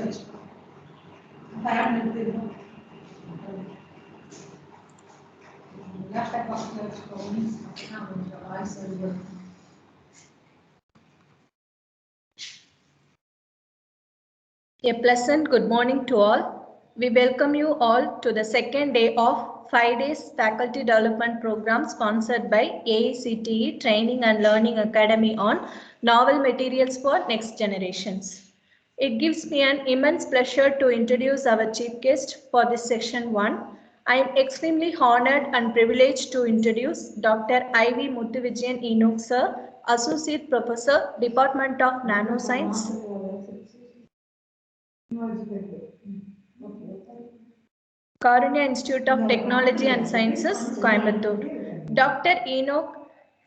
A pleasant good morning to all. We welcome you all to the second day of 5 days faculty development program sponsored by AICTE Training and Learning Academy on novel materials for next generations. It gives me an immense pleasure to introduce our chief guest for this session 1. I am extremely honored and privileged to introduce Dr. I.V. Muthuvijayan Enoch Sir, Associate Professor, Department of Nanoscience, Karunya Institute of Technology and Sciences, Coimbatore. Dr. Enoch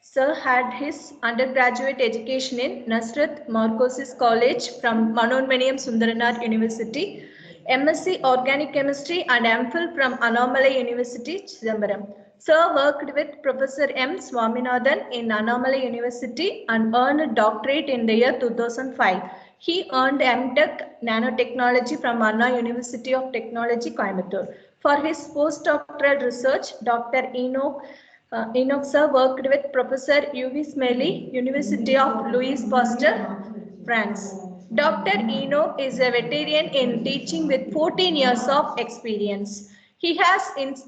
Sir had his undergraduate education in Nasrat Marcosis College from Manoன்மணியம் Sundaranath University, MSc Organic Chemistry and MPhil from Annamalai University, Chidambaram. Sir worked with Professor M. Swaminathan in Annamalai University and earned a doctorate in the year 2005. He earned M.Tech Nanotechnology from Anna University of Technology, Coimbatore. For his postdoctoral research, Dr. Enoch Sir worked with Professor U.V. Smelly, University of Louis Pasteur, France. Dr. Enoch is a veteran in teaching with 14 years of experience. He has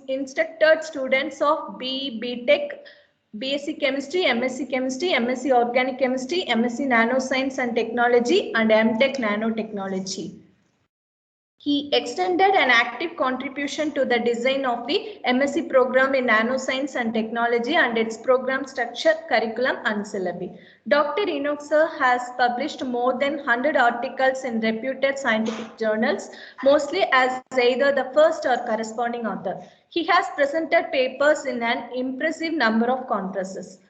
instructed students of B.Tech, BSc Chemistry, MSc Chemistry, MSc Organic Chemistry, MSc Nanoscience and Technology, and M.Tech Nanotechnology. He extended an active contribution to the design of the MSc program in Nanoscience and Technology and its program structure, curriculum and syllabi. Dr. Enoch Sir has published more than 100 articles in reputed scientific journals, mostly as either the first or corresponding author. He has presented papers in an impressive number of conferences.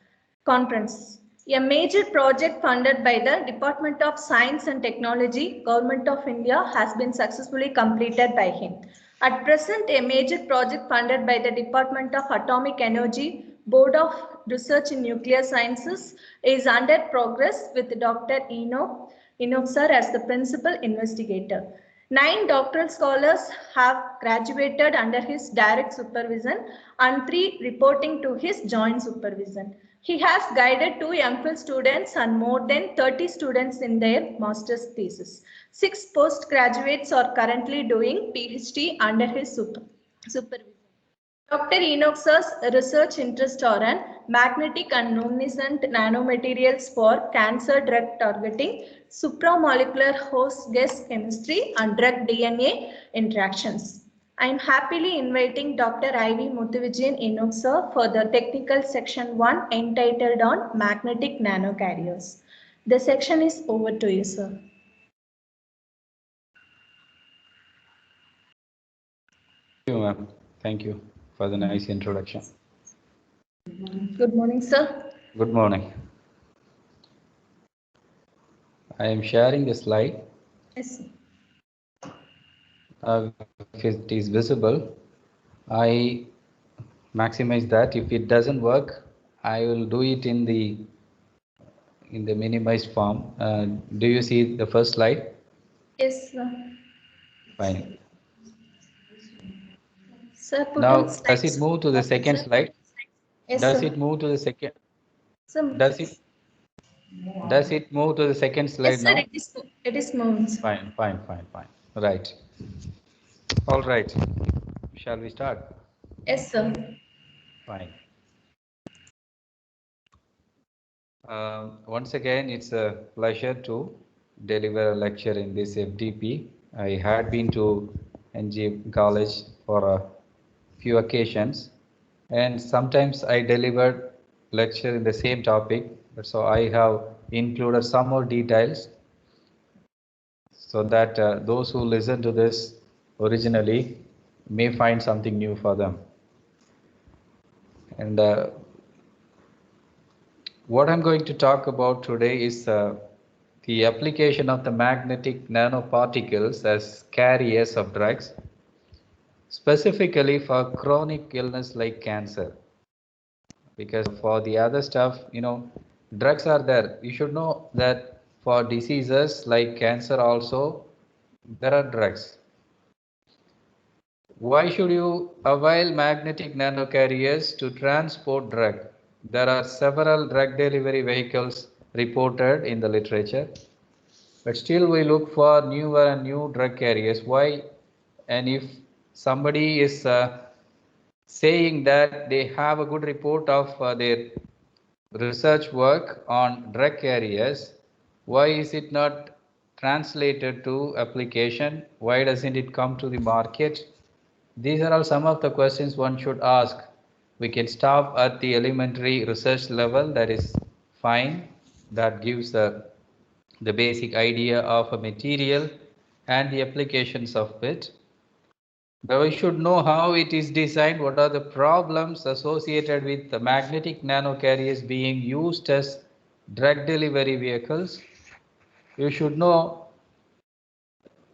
A major project funded by the Department of Science and Technology, Government of India, has been successfully completed by him. At present, a major project funded by the Department of Atomic Energy, Board of Research in Nuclear Sciences, is under progress with Dr. Enoch Sir as the principal investigator. 9 doctoral scholars have graduated under his direct supervision and 3 reporting to his joint supervision. He has guided 2 MPhil students and more than 30 students in their master's thesis. 6 postgraduates are currently doing PhD under his supervision. Dr. Enoch Sir's research interests are in magnetic and luminescent nanomaterials for cancer drug targeting, supramolecular host gas chemistry, and drug DNA interactions. I am happily inviting Dr. I.V. Muthuvijayan Enoch Sir for the technical section 1 entitled on magnetic nanocarriers. The section is over to you, sir. Thank you, ma'am. Thank you for the nice introduction. Good morning, sir. Good morning. I am sharing the slide. Yes, sir. If it is visible, I maximize that. If it doesn't work, I will do it in the minimized form. Do you see the first slide? Yes, sir. Fine. Sir, Now, does it move to the second slide? Yes, does sir. it move to the second? Sir, Does it move to the second slide yes, sir, now? it is moving. Fine. Right. All right. Shall we start? Yes, sir. Fine. Once again, it's a pleasure to deliver a lecture in this FDP. I had been to NG College for a few occasions, and sometimes I delivered lecture in the same topic. So I have included some more details so that those who listen to this originally may find something new for them. And what I'm going to talk about today is the application of the magnetic nanoparticles as carriers of drugs, specifically for chronic illness like cancer. Because for the other stuff, drugs are there. You should know that for diseases like cancer also, there are drugs. Why should you avail magnetic nanocarriers to transport drug? There are several drug delivery vehicles reported in the literature, but still we look for newer and new drug carriers. Why? And if somebody is saying that they have a good report of their research work on drug carriers, why is it not translated to application? Why doesn't it come to the market? These are all some of the questions one should ask. We can stop at the elementary research level, that is fine. That gives the basic idea of a material and the applications of it. But we should know how it is designed, what are the problems associated with the magnetic nanocarriers being used as drug delivery vehicles. You should know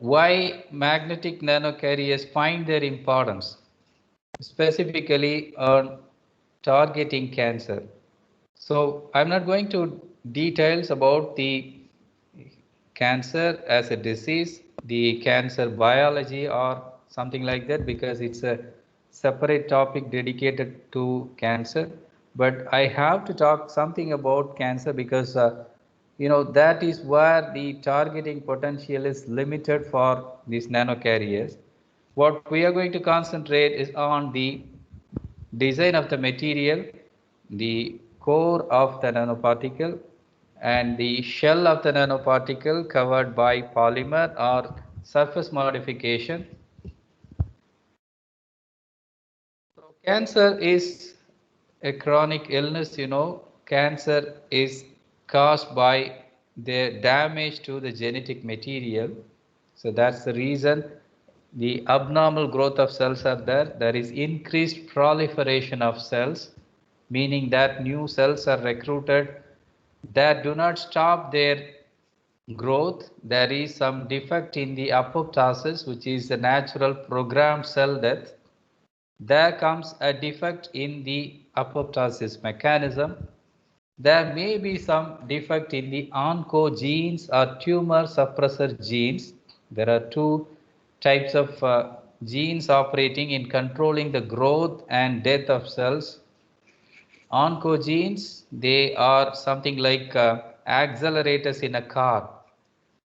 why magnetic nanocarriers find their importance, specifically on targeting cancer. So I'm not going to details about the cancer as a disease, the cancer biology or something like that, because it's a separate topic dedicated to cancer. But I have to talk something about cancer because that is where the targeting potential is limited for these nanocarriers. What we are going to concentrate is on the design of the material, the core of the nanoparticle, and the shell of the nanoparticle covered by polymer or surface modification. So cancer is a chronic illness, Cancer is caused by the damage to the genetic material. So that's the reason the abnormal growth of cells are there. There is increased proliferation of cells, meaning that new cells are recruited that do not stop their growth. There is some defect in the apoptosis, which is the natural programmed cell death. There comes a defect in the apoptosis mechanism. There may be some defect in the oncogenes or tumor suppressor genes. There are two types of genes operating in controlling the growth and death of cells. Oncogenes, they are something like accelerators in a car.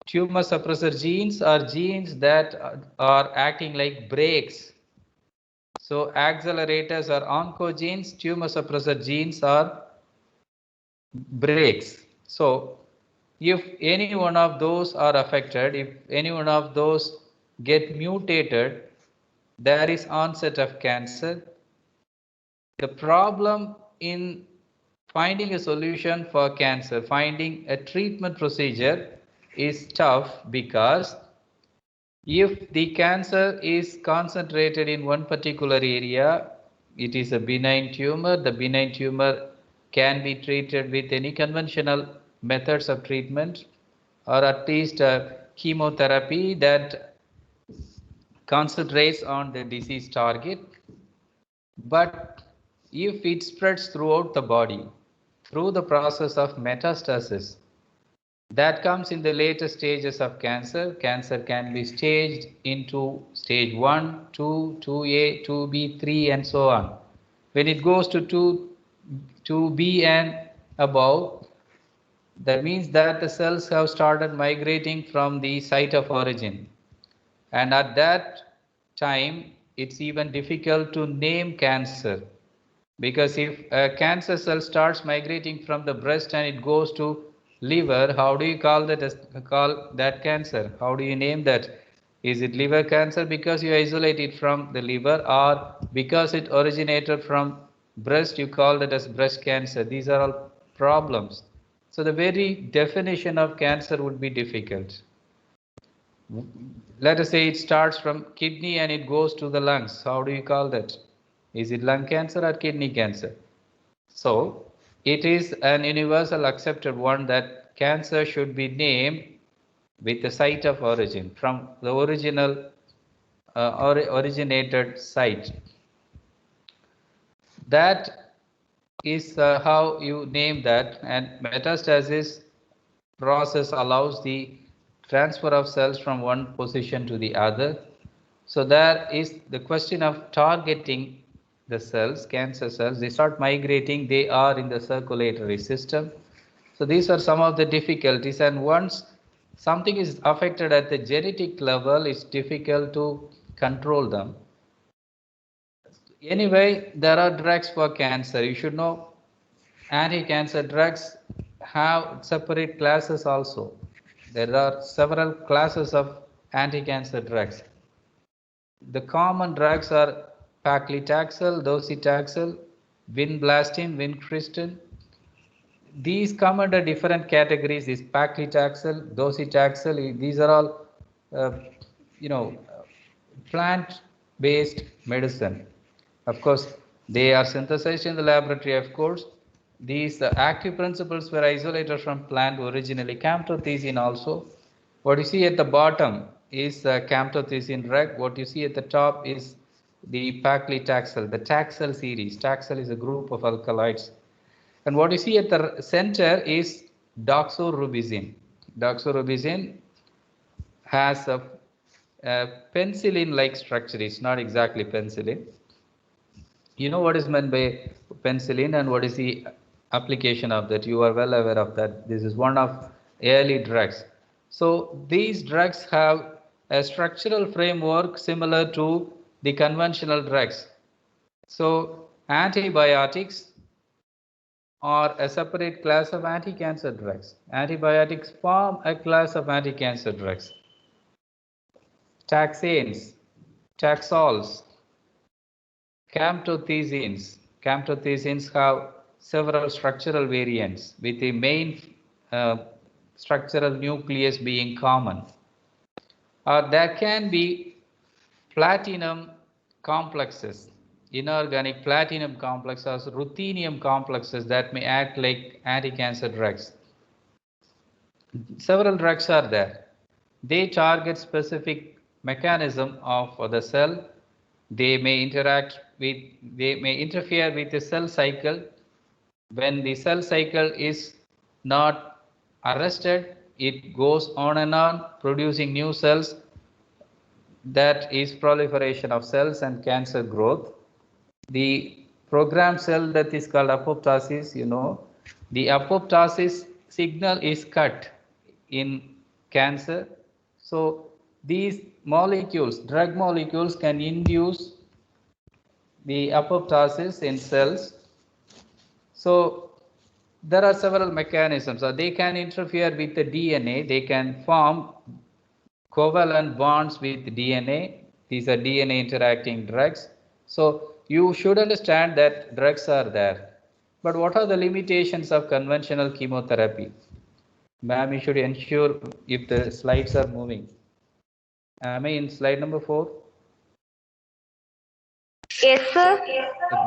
Tumor suppressor genes are genes that are acting like brakes. So accelerators are oncogenes, tumor suppressor genes are brakes. So if any one of those are affected, if any one of those get mutated, there is onset of cancer. The problem in finding a solution for cancer, finding a treatment procedure is tough because if the cancer is concentrated in one particular area, it is a benign tumor. The benign tumor can be treated with any conventional methods of treatment or at least chemotherapy that concentrates on the disease target. But if it spreads throughout the body through the process of metastasis, that comes in the later stages of cancer. Cancer can be staged into stage 1, 2, 2A, 2B, 3 and so on. When it goes to 2B and above, that means that the cells have started migrating from the site of origin. And at that time, it's even difficult to name cancer. Because if a cancer cell starts migrating from the breast and it goes to liver, how do you call that cancer? How do you name that? Is it liver cancer because you isolate it from the liver, or because it originated from breast you call it as breast cancer? These are all problems. So the very definition of cancer would be difficult. Let us say it starts from kidney and it goes to the lungs. How do you call that? Is it lung cancer or kidney cancer? So it is an universal accepted one that cancer should be named with the site of origin from the original originated site. That is how you name that, and metastasis process allows the transfer of cells from one position to the other. So there is the question of targeting the cells, cancer cells. They start migrating, they are in the circulatory system. So these are some of the difficulties, and once something is affected at the genetic level, it's difficult to control them. Anyway, there are drugs for cancer. You should know anti-cancer drugs have separate classes also. There are several classes of anti-cancer drugs. The common drugs are paclitaxel, docetaxel, vinblastine, vincristine. These come under different categories. This paclitaxel, docetaxel, these are all, you know, plant-based medicine. Of course, they are synthesized in the laboratory, of course. These active principles were isolated from plant originally. Camptothecin also. What you see at the bottom is camptothecin drug. What you see at the top is the paclitaxel, the Taxol series. Taxol is a group of alkaloids. And what you see at the center is doxorubicin. Doxorubicin has a penicillin-like structure. It's not exactly penicillin. You know what is meant by penicillin and what is the application of that. You are well aware of that. This is one of early drugs. So these drugs have a structural framework similar to the conventional drugs. So antibiotics are a separate class of anti-cancer drugs. Antibiotics form a class of anti-cancer drugs. Taxanes, taxols, camptothecins. Camptothecins have several structural variants with the main structural nucleus being common. There can be platinum complexes, inorganic platinum complexes, ruthenium complexes that may act like anti-cancer drugs. Several drugs are there. They target specific mechanism of the cell. They may interfere with the cell cycle. When the cell cycle is not arrested, it goes on and on producing new cells. That is proliferation of cells and cancer growth. The programmed cell death is called apoptosis. You know, the apoptosis signal is cut in cancer. So these molecules, drug molecules, can induce the apoptosis in cells. So there are several mechanisms. So they can interfere with the DNA. They can form covalent bonds with DNA. These are DNA interacting drugs. So you should understand that drugs are there. But what are the limitations of conventional chemotherapy? Ma'am, you should ensure if the slides are moving. Am I in slide number 4? Yes, sir.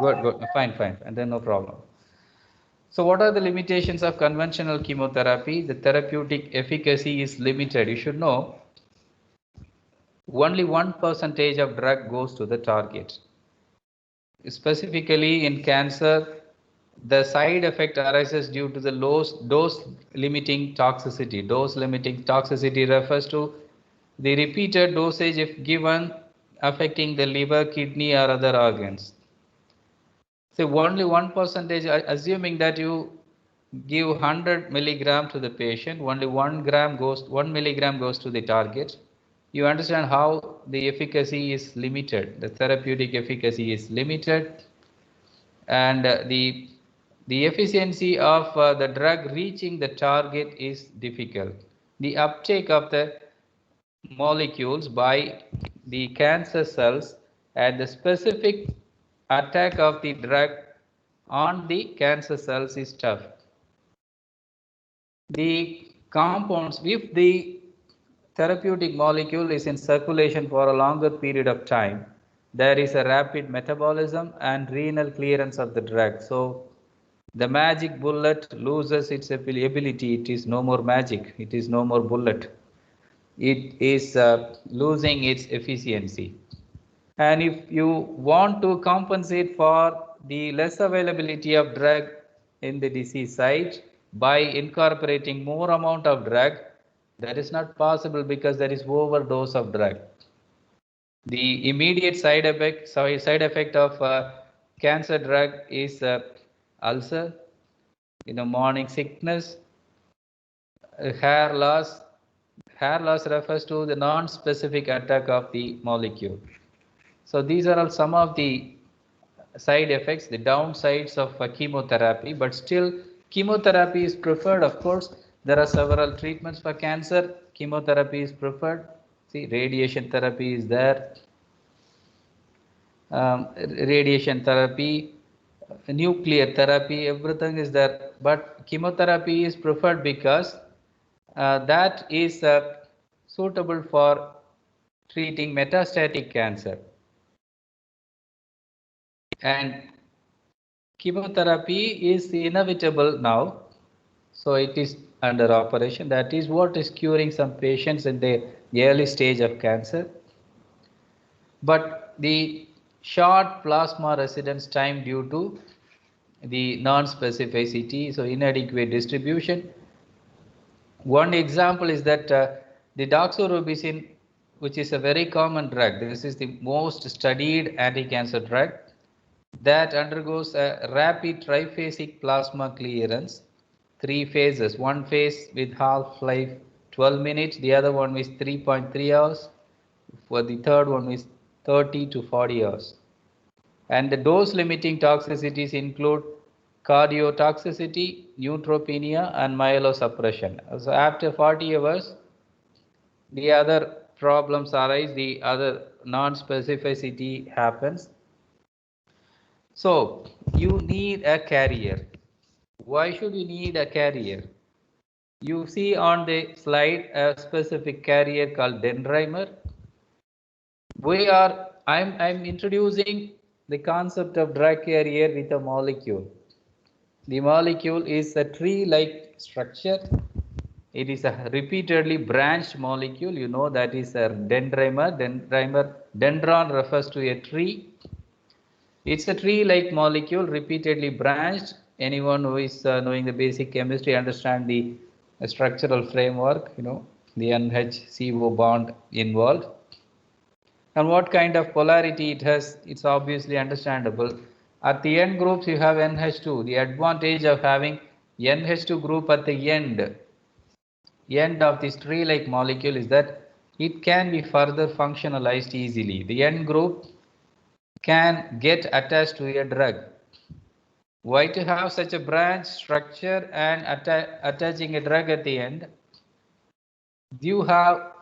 Good. Fine. And then no problem. So what are the limitations of conventional chemotherapy? The therapeutic efficacy is limited. You should know only 1% of drug goes to the target. Specifically in cancer, the side effect arises due to the dose limiting toxicity. Dose limiting toxicity refers to the repeated dosage if given affecting the liver, kidney or other organs. So only 1%, assuming that you give 100 milligram to the patient, only 1 milligram goes to the target. You understand how the efficacy is limited. The therapeutic efficacy is limited, and the efficiency of the drug reaching the target is difficult. The uptake of the molecules by the cancer cells and the specific attack of the drug on the cancer cells is tough. The compounds, if the therapeutic molecule is in circulation for a longer period of time, there is a rapid metabolism and renal clearance of the drug. So the magic bullet loses its ability. It is no more magic. It is no more bullet. It is losing its efficiency. And if you want to compensate for the less availability of drug in the disease site by incorporating more amount of drug, That is not possible because there is overdose of drug. The immediate side effect of cancer drug is ulcer, morning sickness, hair loss. Hair loss refers to the non-specific attack of the molecule. So these are all some of the side effects, the downsides of chemotherapy, but still chemotherapy is preferred. Of course, there are several treatments for cancer. Chemotherapy is preferred. See, radiation therapy is there. Radiation therapy, nuclear therapy, everything is there. But chemotherapy is preferred because that is suitable for treating metastatic cancer. And chemotherapy is inevitable now, so it is under operation. That is what is curing some patients in the early stage of cancer. But the short plasma residence time due to the non-specificity, so inadequate distribution. One example is that the doxorubicin, which is a very common drug, this is the most studied anti-cancer drug, that undergoes a rapid triphasic plasma clearance, 3 phases, one phase with half-life 12 minutes, the other one is 3.3 hours, for the third one is 30 to 40 hours. And the dose limiting toxicities include cardiotoxicity, neutropenia, and myelosuppression. So after 40 hours, the other problems arise, the other non-specificity happens. So you need a carrier. Why should you need a carrier? You see on the slide a specific carrier called dendrimer. I'm introducing the concept of drug carrier with a molecule. The molecule is a tree-like structure. It is a repeatedly branched molecule. You know that is a dendrimer. Dendron refers to a tree. It's a tree-like molecule, repeatedly branched. Anyone who is knowing the basic chemistry understand the structural framework, the NH-CO bond involved. And what kind of polarity it has, it's obviously understandable. At the end groups, you have NH2. The advantage of having NH2 group at the end of this tree-like molecule is that it can be further functionalized easily. The end group can get attached to a drug. Why to have such a branch structure and attaching a drug at the end? You have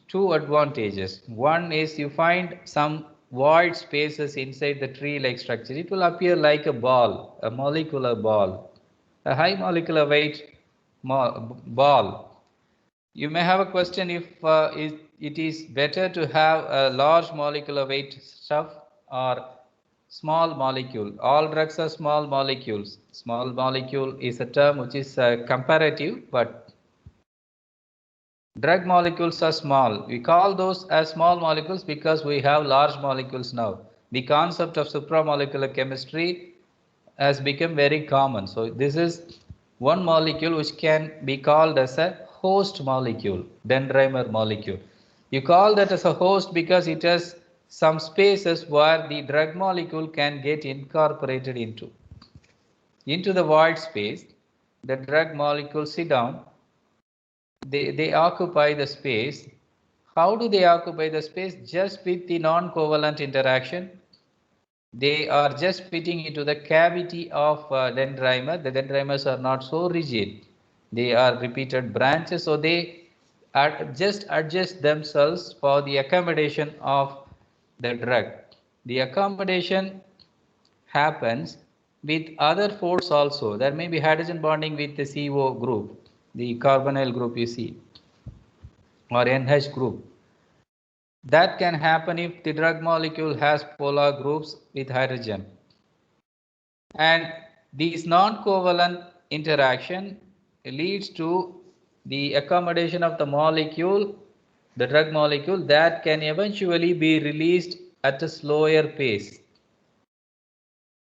two advantages. One is you find some void spaces inside the tree-like structure. It will appear like a ball, a molecular ball, a high molecular weight ball. You may have a question if it is better to have a large molecular weight stuff or small molecule. All drugs are small molecules. Small molecule is a term which is comparative, but drug molecules are small. We call those as small molecules because we have large molecules now. The concept of supramolecular chemistry has become very common. So this is one molecule which can be called as a host molecule, dendrimer molecule. You call that as a host because it has some spaces where the drug molecule can get incorporated into. Into the void space, the drug molecules sit down. They occupy the space. How do they occupy the space? Just with the non-covalent interaction. They are just fitting into the cavity of dendrimer. The dendrimers are not so rigid. They are repeated branches, so they just adjust themselves for the accommodation of the drug. The accommodation happens with other folds also. There may be hydrogen bonding with the CO group, the carbonyl group you see, or NH group. That can happen if the drug molecule has polar groups with hydrogen. And these non-covalent interaction leads to the accommodation of the molecule, the drug molecule, that can eventually be released at a slower pace.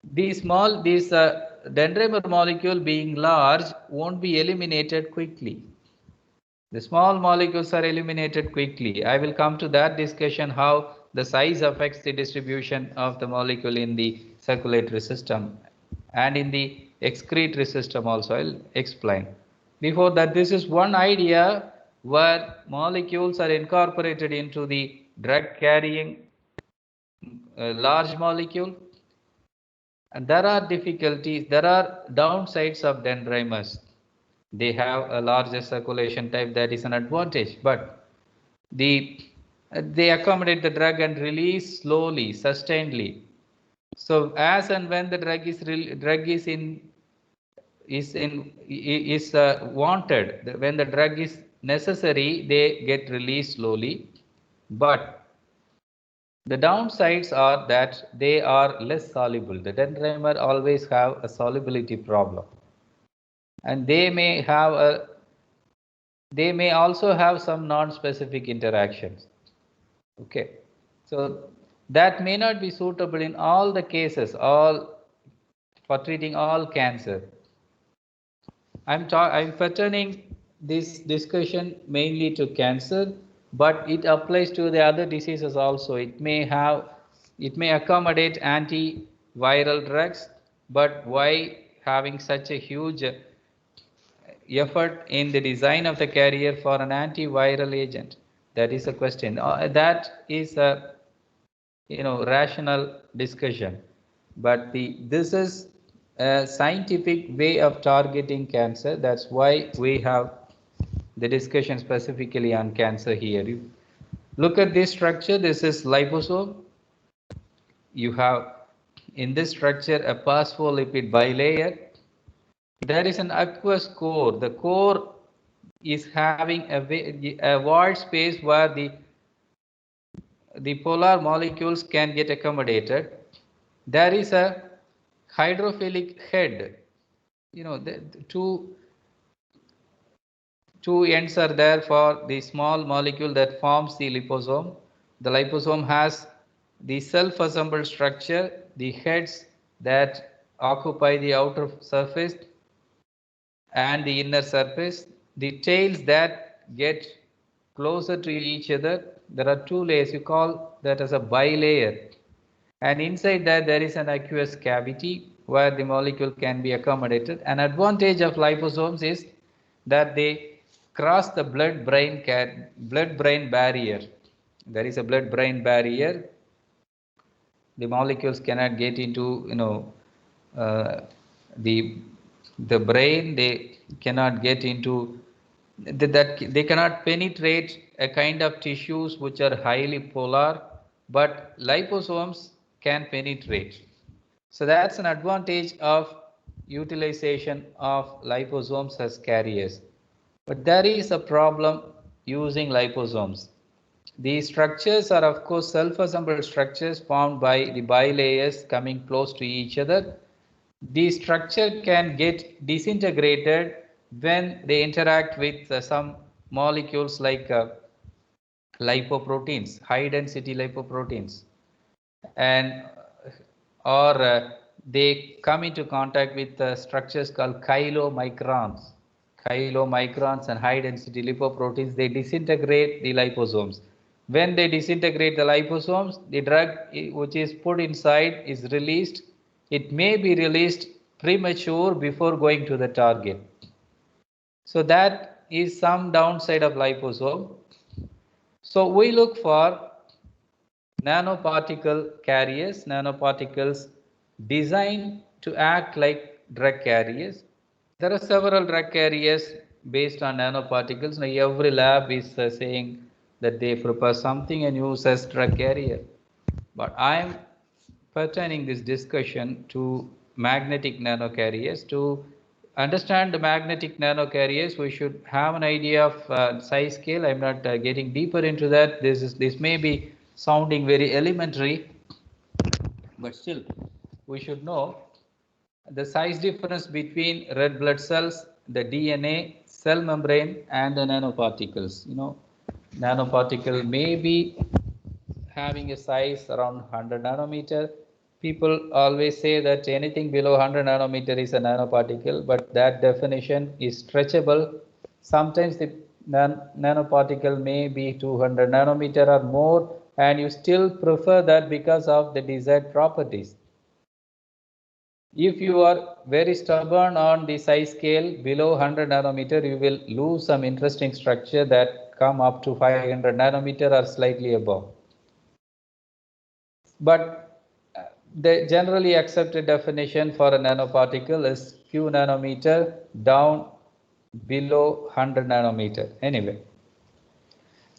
This dendrimer molecule being large won't be eliminated quickly. The small molecules are eliminated quickly. I will come to that discussion how the size affects the distribution of the molecule in the circulatory system and in the excretory system also. I'll explain. Before that, this is one idea where molecules are incorporated into the drug carrying large molecule, and there are difficulties, there are downsides of dendrimers. They have a larger circulation type, that is an advantage, but they accommodate the drug and release slowly, sustainedly. So as and when the drug is wanted, when the drug is necessary, they get released slowly. But the downsides are that they are less soluble. The dendrimer always have a solubility problem, and they may also have some non-specific interactions. Okay, so that may not be suitable in all the cases, all for treating all cancer. I'm pertaining this discussion mainly to cancer, but it applies to the other diseases also. It may accommodate antiviral drugs, but why having such a huge effort in the design of the carrier for an antiviral agent? That is a question. That is a rational discussion, but this is a scientific way of targeting cancer. That's why we have the discussion specifically on cancer here. You look at this structure. This is liposome. You have in this structure a phospholipid bilayer. There is an aqueous core. The core is having a wide space where the polar molecules can get accommodated. There is a hydrophilic head. The two ends are there for the small molecule that forms the liposome. The liposome has the self-assembled structure, the heads that occupy the outer surface and the inner surface, the tails that get closer to each other. There are two layers. You call that as a bilayer. And inside that there is an aqueous cavity where the molecule can be accommodated. An advantage of liposomes is that they cross the blood-brain barrier. There is a blood-brain barrier. The molecules cannot get into the brain. They cannot get into that. They cannot penetrate a kind of tissues which are highly polar, but liposomes can penetrate. So that's an advantage of utilization of liposomes as carriers. But there is a problem using liposomes. These structures are of course self-assembled structures formed by the bilayers coming close to each other. The structure can get disintegrated when they interact with some molecules like lipoproteins, high density lipoproteins, and or they come into contact with structures called chylomicrons. Chylomicrons and high density lipoproteins, they disintegrate the liposomes. When they disintegrate the liposomes, the drug which is put inside is released. It may be released premature before going to the target. So that is some downside of liposome. So we look for nanoparticle carriers, nanoparticles designed to act like drug carriers. There are several drug carriers based on nanoparticles. Now every lab is saying that they prepare something and use as drug carrier. But I am pertaining this discussion to magnetic nanocarriers. To understand the magnetic nanocarriers, we should have an idea of size scale. I'm not getting deeper into that. This may be sounding very elementary, but still we should know the size difference between red blood cells, the DNA, cell membrane, and the nanoparticles. Nanoparticle may be having a size around 100 nanometer. People always say that anything below 100 nanometer is a nanoparticle, but that definition is stretchable. Sometimes nanoparticle may be 200 nanometer or more, and you still prefer that because of the desired properties. If you are very stubborn on the size scale below 100 nanometer, you will lose some interesting structure that come up to 500 nanometer or slightly above. But the generally accepted definition for a nanoparticle is few nanometer down below 100 nanometer. Anyway,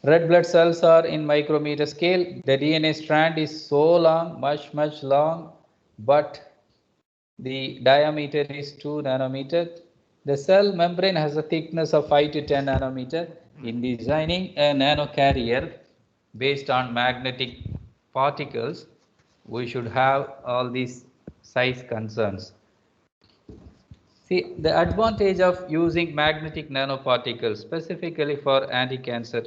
red blood cells are in micrometer scale. The DNA strand is so long, much long, but the diameter is 2 nanometer. The cell membrane has a thickness of 5 to 10 nanometer. In designing a nanocarrier based on magnetic particles, we should have all these size concerns. See, the advantage of using magnetic nanoparticles specifically for anti-cancer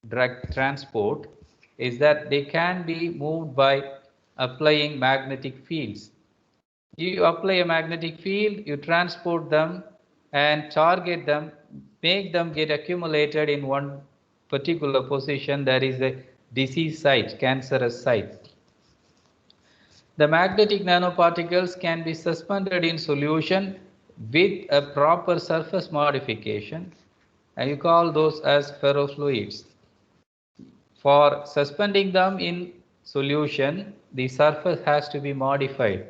drug transport is that they can be moved by applying magnetic fields. You apply a magnetic field, you transport them and target them, make them get accumulated in one particular position, that is the disease site, cancerous site. The magnetic nanoparticles can be suspended in solution with a proper surface modification, and you call those as ferrofluids. For suspending them in solution, the surface has to be modified.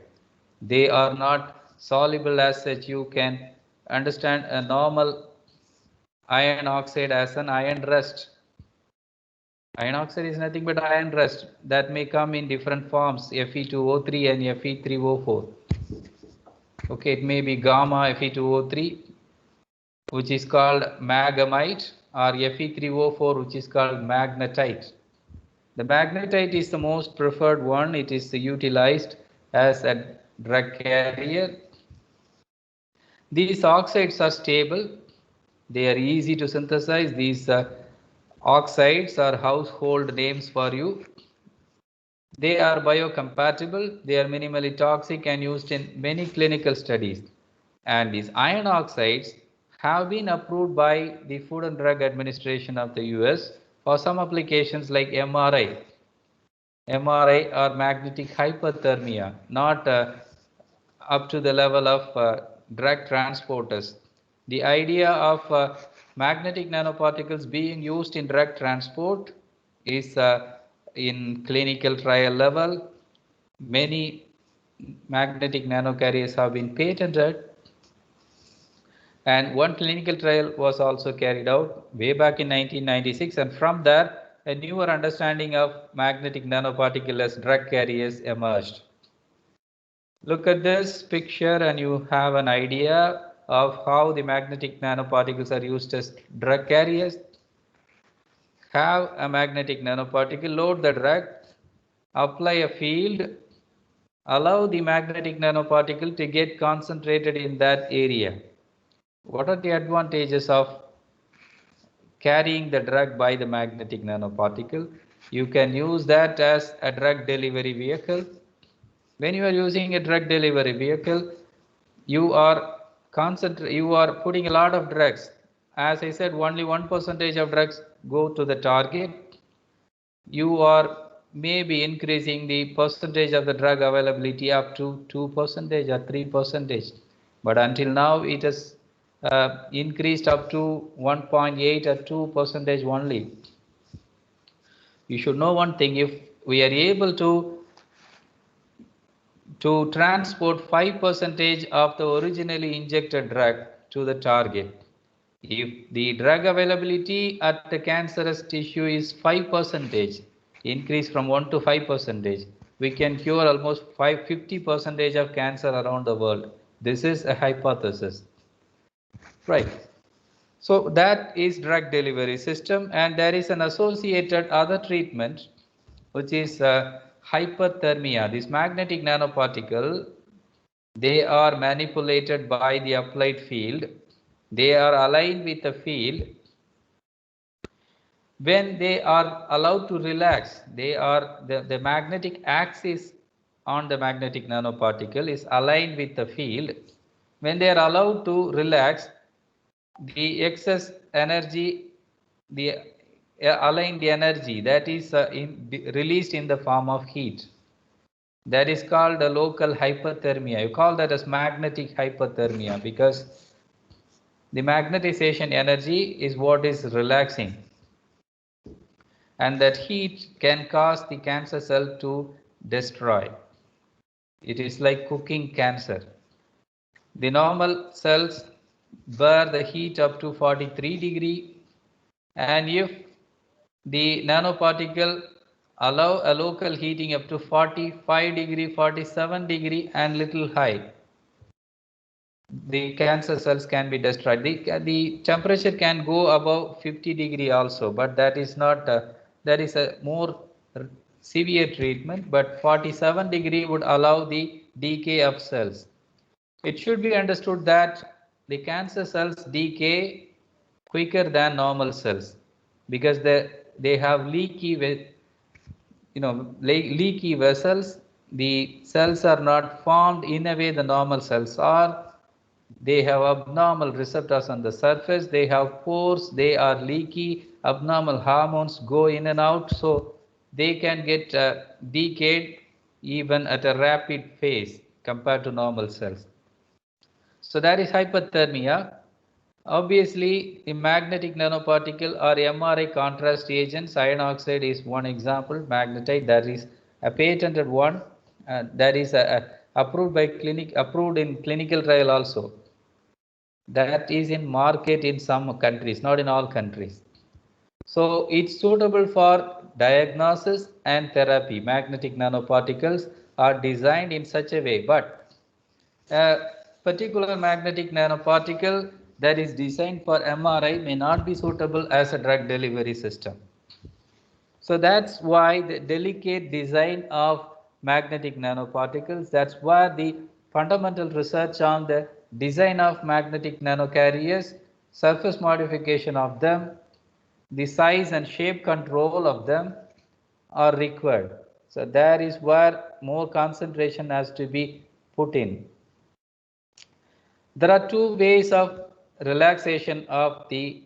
They are not soluble as such. You can understand a normal iron oxide as an iron rust. Iron oxide is nothing but iron rust that may come in different forms, Fe2O3 and Fe3O4. Okay, it may be gamma Fe2O3, which is called magamite, or Fe3O4, which is called magnetite. The magnetite is the most preferred one. It is utilized as a drug carrier. These oxides are stable. They are easy to synthesize. These oxides are household names for you. They are biocompatible. They are minimally toxic and used in many clinical studies. And these iron oxides have been approved by the Food and Drug Administration of the US for some applications like MRI. MRI or magnetic hyperthermia, not up to the level of drug transporters. The idea of magnetic nanoparticles being used in drug transport is in clinical trial level. Many magnetic nanocarriers have been patented, and one clinical trial was also carried out way back in 1996, and from there a newer understanding of magnetic nanoparticle as drug carriers emerged. Look at this picture and you have an idea of how the magnetic nanoparticles are used as drug carriers. Have a magnetic nanoparticle, load the drug, apply a field, allow the magnetic nanoparticle to get concentrated in that area. What are the advantages of carrying the drug by the magnetic nanoparticle? You can use that as a drug delivery vehicle. When you are using a drug delivery vehicle, you are putting a lot of drugs. As I said, only 1% of drugs go to the target. You are maybe increasing the percentage of the drug availability up to 2% or 3%. But until now, it has increased up to 1.8 or 2% only. You should know one thing: if we are able to transport 5% of the originally injected drug to the target, if the drug availability at the cancerous tissue is 5%, increase from 1 to 5%, we can cure almost 50% of cancer around the world. This is a hypothesis, right? So that is drug delivery system, and there is an associated other treatment, which is hyperthermia. This magnetic nanoparticle, they are manipulated by the applied field. They are aligned with the field. When they are allowed to relax, they are the magnetic axis on the magnetic nanoparticle is aligned with the field. When they are allowed to relax, the excess energy the aligned energy that is released in the form of heat. That is called a local hyperthermia. You call that as magnetic hyperthermia because the magnetization energy is what is relaxing, and that heat can cause the cancer cell to destroy. It is like cooking cancer. The normal cells bear the heat up to 43 degree, and if the nanoparticle allow a local heating up to 45 degree, 47 degree and little high, the cancer cells can be destroyed. The temperature can go above 50 degree also, but that is not, that is a more severe treatment, but 47 degree would allow the decay of cells. It should be understood that the cancer cells decay quicker than normal cells because they have leaky vessels. The cells are not formed in a way the normal cells are. They have abnormal receptors on the surface, they have pores, they are leaky, abnormal hormones go in and out, so they can get decayed even at a rapid pace compared to normal cells. So that is hyperthermia. Obviously, the magnetic nanoparticle or MRI contrast agents, iron oxide is one example, magnetite, that is a patented one, that is approved in clinical trial also. That is in market in some countries, not in all countries. So it's suitable for diagnosis and therapy. Magnetic nanoparticles are designed in such a way, but a particular magnetic nanoparticle that is designed for MRI may not be suitable as a drug delivery system. So that's why the delicate design of magnetic nanoparticles, that's where the fundamental research on the design of magnetic nanocarriers, surface modification of them, the size and shape control of them are required. So there is where more concentration has to be put in. There are two ways of relaxation of the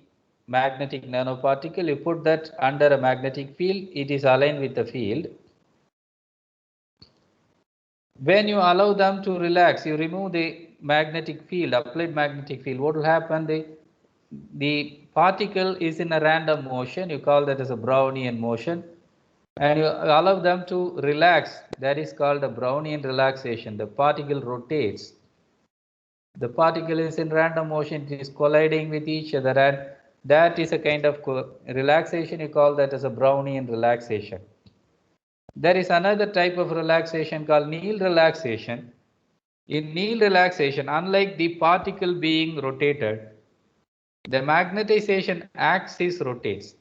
magnetic nanoparticle. You put that under a magnetic field, it is aligned with the field. When you allow them to relax, you remove the magnetic field, applied magnetic field. What will happen? The particle is in a random motion. You call that as a Brownian motion. And you allow them to relax. That is called a Brownian relaxation. The particle rotates. The particle is in random motion, it is colliding with each other, and that is a kind of relaxation. You call that as a Brownian relaxation. There is another type of relaxation called Néel relaxation. In Néel relaxation, unlike the particle being rotated, the magnetization axis rotates.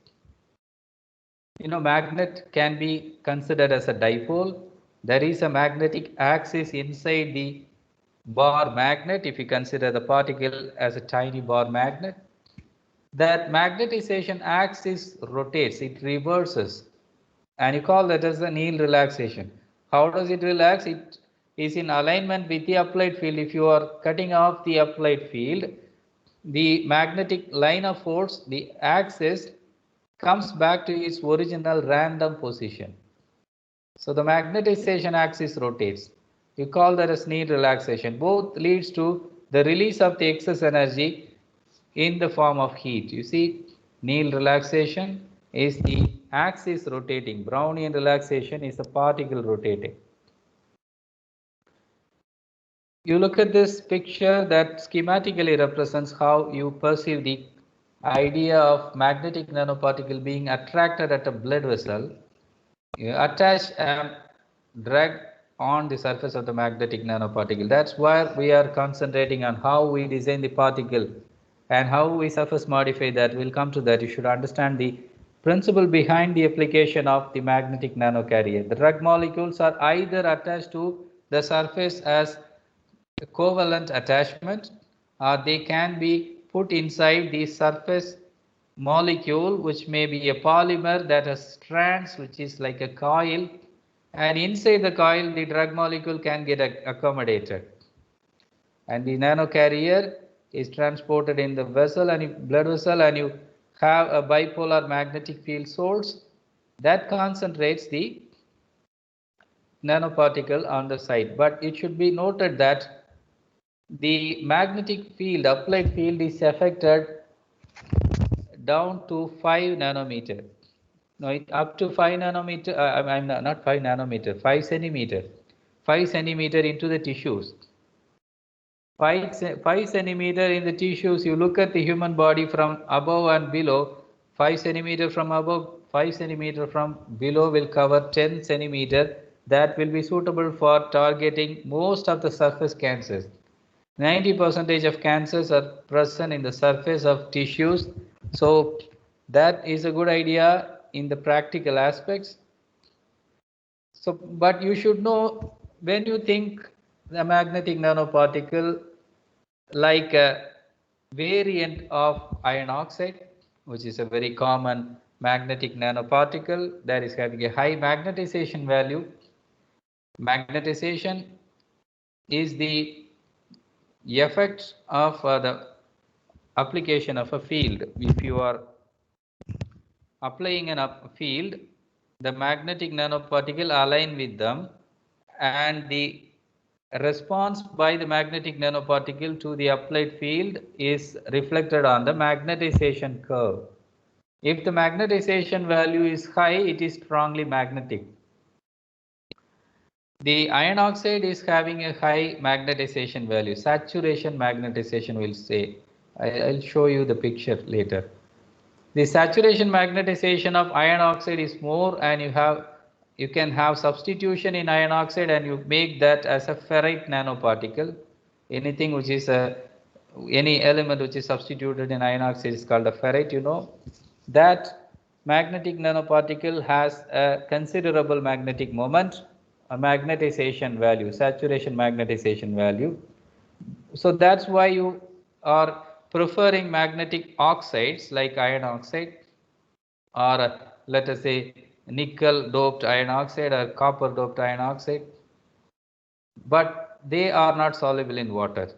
Magnet can be considered as a dipole. There is a magnetic axis inside the bar magnet. If you consider the particle as a tiny bar magnet, that magnetization axis rotates, it reverses, and you call that as a Néel relaxation. How does it relax? It is in alignment with the applied field. If you are cutting off the applied field, the magnetic line of force, the axis, comes back to its original random position. So the magnetization axis rotates. You call that as Néel relaxation. Both leads to the release of the excess energy in the form of heat. You see, Néel relaxation is the axis rotating. Brownian relaxation is the particle rotating. You look at this picture that schematically represents how you perceive the idea of magnetic nanoparticle being attracted at a blood vessel. You attach a drug on the surface of the magnetic nanoparticle. That's where we are concentrating on how we design the particle and how we surface modify that. We'll come to that. You should understand the principle behind the application of the magnetic nanocarrier. The drug molecules are either attached to the surface as a covalent attachment, or they can be put inside the surface molecule, which may be a polymer that has strands, which is like a coil, and inside the coil the drug molecule can get accommodated, and the nanocarrier is transported in the vessel and blood vessel, and you have a bipolar magnetic field source that concentrates the nanoparticle on the site. But it should be noted that the magnetic field, applied field, is affected down to 5 nanometer. No, up to 5 nanometer, I'm not 5 nanometer, 5 centimeter. 5 centimeter into the tissues. 5 centimeter in the tissues, you look at the human body from above and below, 5 centimeter from above, 5 centimeter from below will cover 10 centimeter. That will be suitable for targeting most of the surface cancers. 90% of cancers are present in the surface of tissues. So that is a good idea in the practical aspects. So, but you should know, when you think the magnetic nanoparticle, like a variant of iron oxide, which is a very common magnetic nanoparticle that is having a high magnetization value. Magnetization is the effect of the application of a field. If you are applying a field, the magnetic nanoparticle align with them, and the response by the magnetic nanoparticle to the applied field is reflected on the magnetization curve. If the magnetization value is high, it is strongly magnetic. The iron oxide is having a high magnetization value, saturation magnetization, will say. I'll show you the picture later. The saturation magnetization of iron oxide is more, and you can have substitution in iron oxide and you make that as a ferrite nanoparticle. Anything which is any element which is substituted in iron oxide is called a ferrite. You know that magnetic nanoparticle has a considerable magnetic moment, a magnetization value, saturation magnetization value. So that's why you are preferring magnetic oxides like iron oxide, or let us say nickel doped iron oxide or copper doped iron oxide, but they are not soluble in water.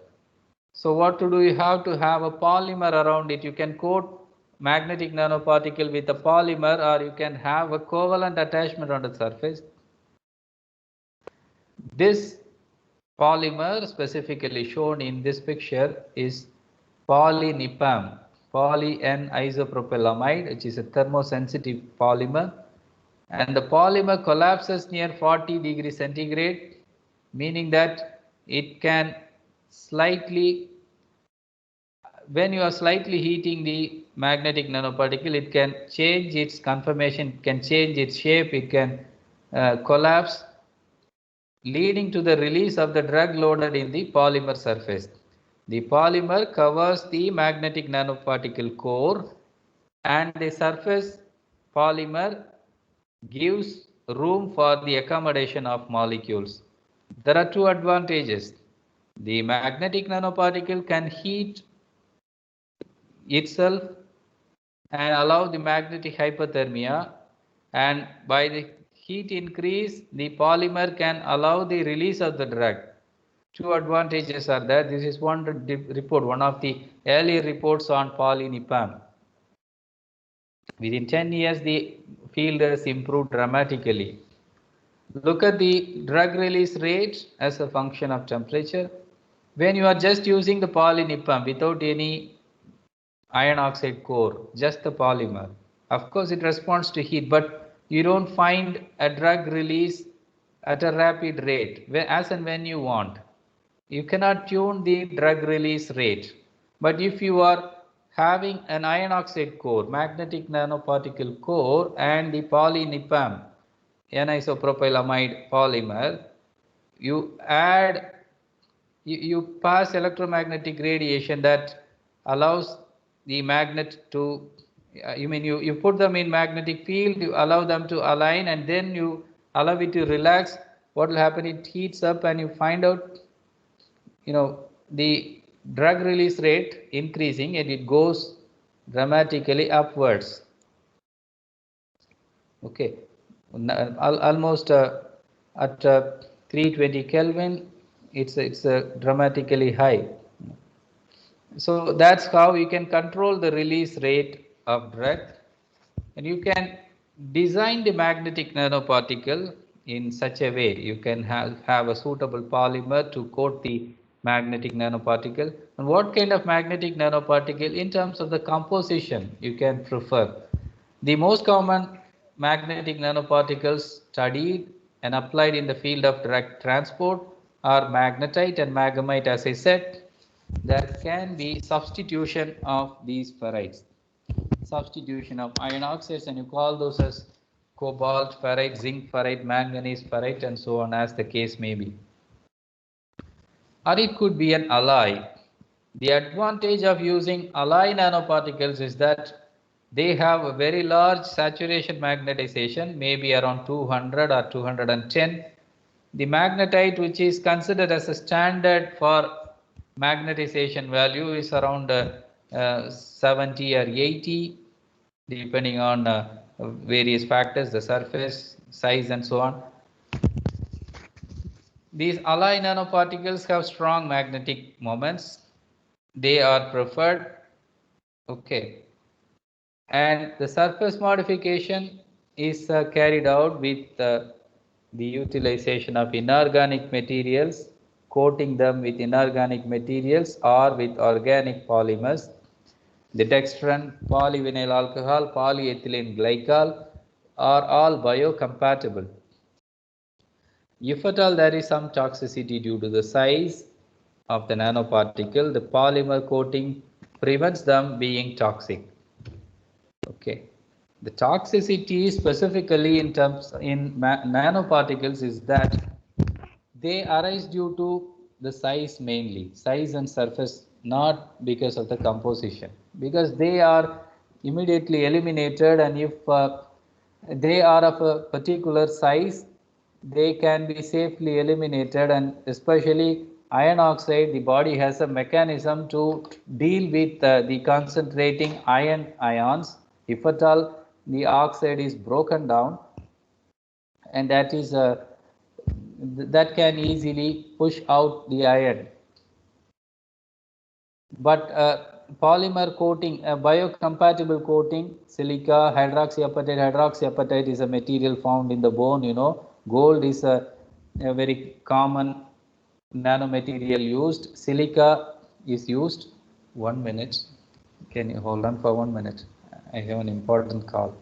So what to do? You have to have a polymer around it. You can coat magnetic nanoparticle with a polymer, or you can have a covalent attachment on the surface. This polymer specifically shown in this picture is poly-NIPAM, poly-N-isopropylamide, which is a thermosensitive polymer, and the polymer collapses near 40 degrees centigrade, meaning that it can slightly, when you are slightly heating the magnetic nanoparticle, it can change its conformation, it can change its shape, it can collapse, leading to the release of the drug loaded in the polymer surface. The polymer covers the magnetic nanoparticle core, and the surface polymer gives room for the accommodation of molecules. There are two advantages. The magnetic nanoparticle can heat itself and allow the magnetic hyperthermia, and by the heat increase, the polymer can allow the release of the drug. Two advantages are there. This is one report, one of the earlier reports on poly-NIPAM. Within 10 years, the field has improved dramatically. Look at the drug release rate as a function of temperature. When you are just using the poly-NIPAM without any iron oxide core, just the polymer, of course it responds to heat, but you don't find a drug release at a rapid rate, as and when you want. You cannot tune the drug release rate. But if you are having an iron oxide core, magnetic nanoparticle core, and the poly-NIPAM, N-isopropylamide polymer, you add, you pass electromagnetic radiation that allows the magnet to, you put them in magnetic field, you allow them to align, and then you allow it to relax. What will happen? It heats up, and you find out, the drug release rate increasing, and it goes dramatically upwards. Okay, almost at 320 Kelvin, it's dramatically high. So that's how you can control the release rate of drug, and you can design the magnetic nanoparticle in such a way. You can have a suitable polymer to coat the magnetic nanoparticle. And what kind of magnetic nanoparticle in terms of the composition you can prefer? The most common magnetic nanoparticles studied and applied in the field of drug transport are magnetite and magamite. As I said, there can be substitution of these ferrites, substitution of iron oxides, and you call those as cobalt ferrite, zinc ferrite, manganese ferrite, and so on, as the case may be. Or it could be an alloy. The advantage of using alloy nanoparticles is that they have a very large saturation magnetization, maybe around 200 or 210. The magnetite, which is considered as a standard for magnetization value, is around 70 or 80, depending on various factors, the surface, size, and so on. These alloy nanoparticles have strong magnetic moments. They are preferred. Okay. And the surface modification is carried out with the utilization of inorganic materials, coating them with inorganic materials or with organic polymers. The dextran, polyvinyl alcohol, polyethylene glycol are all biocompatible. If at all there is some toxicity due to the size of the nanoparticle, the polymer coating prevents them being toxic. Okay. The toxicity specifically in nanoparticles is that they arise due to the size mainly, size and surface, not because of the composition, because they are immediately eliminated, and if they are of a particular size, they can be safely eliminated. And especially iron oxide, the body has a mechanism to deal with the concentrating iron ions. If at all the oxide is broken down, and that is that can easily push out the iron. But polymer coating, biocompatible coating, silica, hydroxyapatite is a material found in the bone, you know. Gold is a very common nanomaterial used. Silica is used. 1 minute. Can you hold on for 1 minute? I have an important call.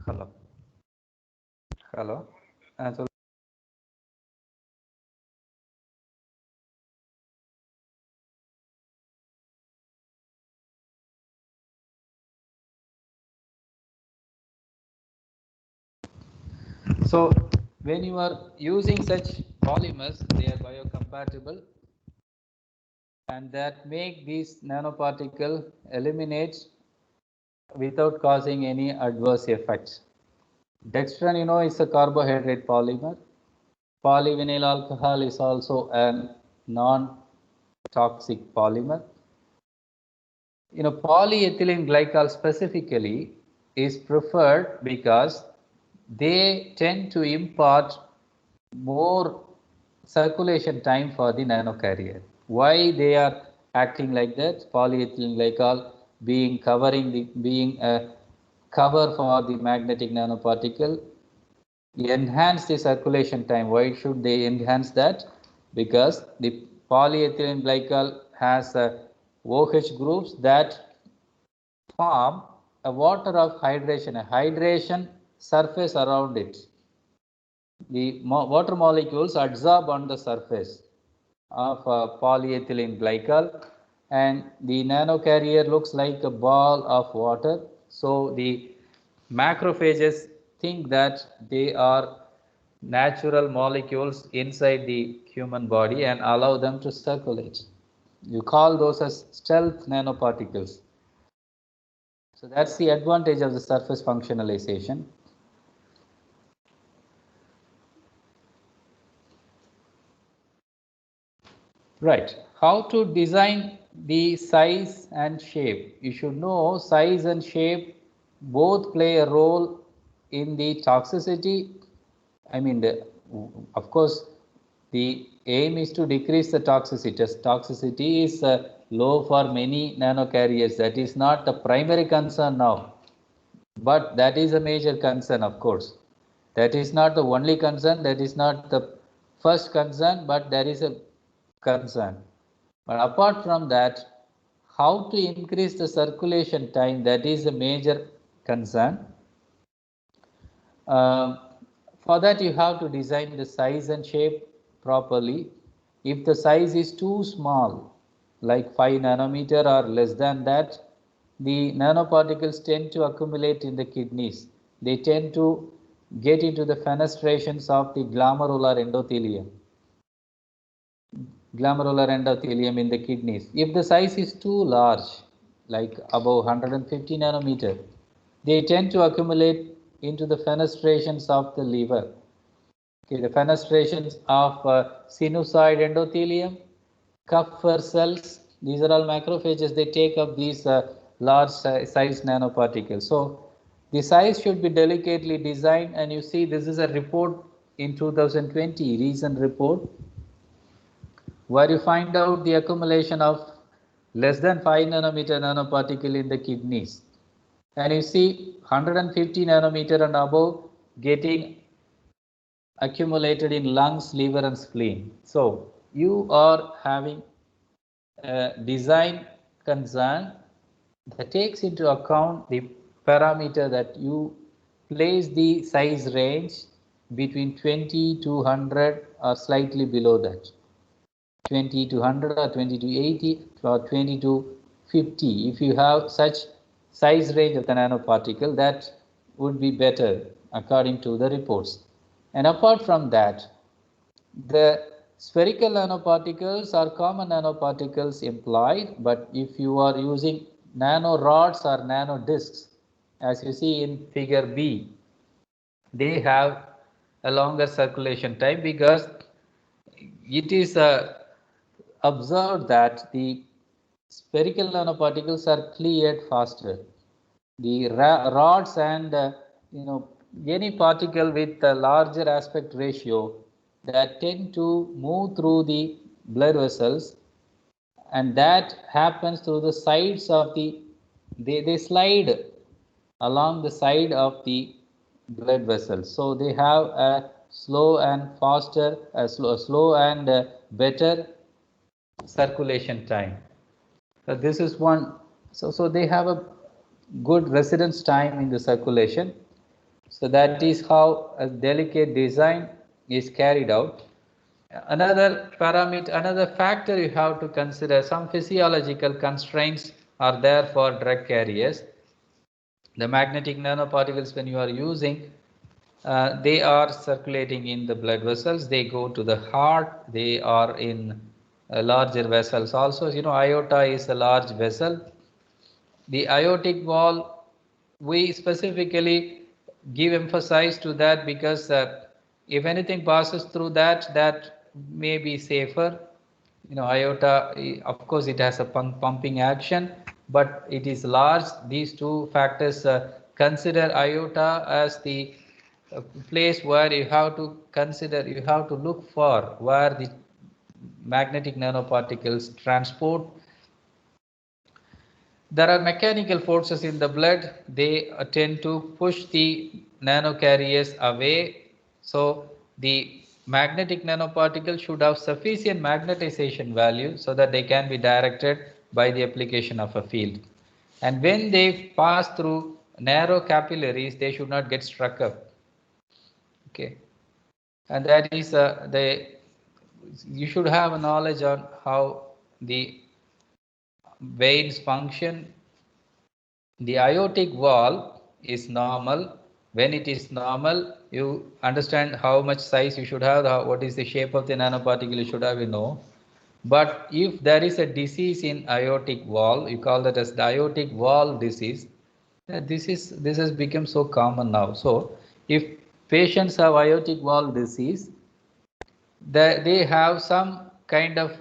Hello. Hello. So when you are using such polymers, they are biocompatible, and that make these nanoparticle eliminate without causing any adverse effects. Dextran, you know, is a carbohydrate polymer. Polyvinyl alcohol is also a non-toxic polymer. You know, polyethylene glycol specifically is preferred because they tend to impart more circulation time for the nanocarrier. Why they are acting like that? Polyethylene glycol being a cover for the magnetic nanoparticle, enhance the circulation time. Why should they enhance that? Because the polyethylene glycol has OH groups that form a water of hydration, a hydration surface around it. The water molecules adsorb on the surface of polyethylene glycol, and the nanocarrier looks like a ball of water. So the macrophages think that they are natural molecules inside the human body and allow them to circulate. You call those as stealth nanoparticles. So that's the advantage of the surface functionalization. Right. How to design the size and shape? You should know size and shape both play a role in the toxicity. I mean, of course, the aim is to decrease the toxicity. Toxicity is low for many nanocarriers. That is not the primary concern now, but that is a major concern, of course. That is not the only concern, that is not the first concern, but there is a concern. But apart from that, how to increase the circulation time, that is a major concern. For that, you have to design the size and shape properly. If the size is too small, like 5 nanometer or less than that, the nanoparticles tend to accumulate in the kidneys. They tend to get into the fenestrations of the glomerular endothelium in the kidneys. If the size is too large, like above 150 nanometer, they tend to accumulate into the fenestrations of the liver. Okay, the fenestrations of sinusoid endothelium, Kupffer cells, these are all macrophages, they take up these large size nanoparticles. So the size should be delicately designed, and you see this is a report in 2020, recent report, where you find out the accumulation of less than 5 nanometer nanoparticle in the kidneys. And you see 150 nanometer and above getting accumulated in lungs, liver and spleen. So you are having a design concern that takes into account the parameter that you place the size range between 20 to 100 or slightly below that. 20 to 100 or 20 to 80 or 20 to 50. If you have such size range of the nanoparticle, that would be better according to the reports. And apart from that, the spherical nanoparticles are common nanoparticles employed, but if you are using nanorods or nanodiscs, as you see in figure B, they have a longer circulation time because it is observed that the spherical nanoparticles are cleared faster. The rods and any particle with a larger aspect ratio that tend to move through the blood vessels, and that happens through the sides of the they slide along the side of the blood vessels. So they have a slow and faster, slow and better circulation time. So this is one. So they have a good residence time in the circulation. So that is how a delicate design is carried out. Another parameter, another factor you have to consider, some physiological constraints are there for drug carriers. The magnetic nanoparticles, when you are using, they are circulating in the blood vessels, they go to the heart, they are in larger vessels also. Aorta is a large vessel. The aortic wall, we specifically give emphasis to that because if anything passes through that, that may be safer. Aorta, of course, it has a pumping action, but it is large. These two factors consider aorta as the place where you have to consider, you have to look for where the magnetic nanoparticles transport. There are mechanical forces in the blood. They tend to push the nanocarriers away. So the magnetic nanoparticle should have sufficient magnetization value so that they can be directed by the application of a field. And when they pass through narrow capillaries, they should not get struck up. Okay, and that is you should have a knowledge on how the veins function. The aortic wall is normal. When it is normal, you understand how much size you should have, what is the shape of the nanoparticle you should have, But if there is a disease in aortic wall, you call that as the aortic wall disease. This has become so common now. So if patients have aortic wall disease, they have some kind of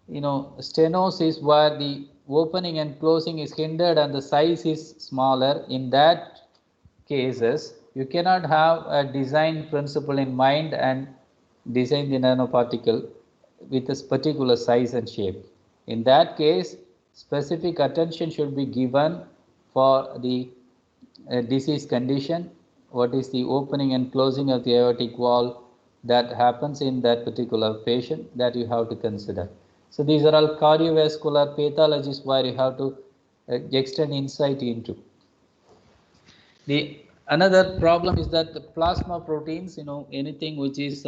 stenosis where the opening and closing is hindered and the size is smaller. In that cases, you cannot have a design principle in mind and design the nanoparticle with this particular size and shape. In that case, specific attention should be given for the disease condition, what is the opening and closing of the aortic valve that happens in that particular patient, that you have to consider. So these are all cardiovascular pathologies where you have to extend insight into. The another problem is that the plasma proteins, anything which is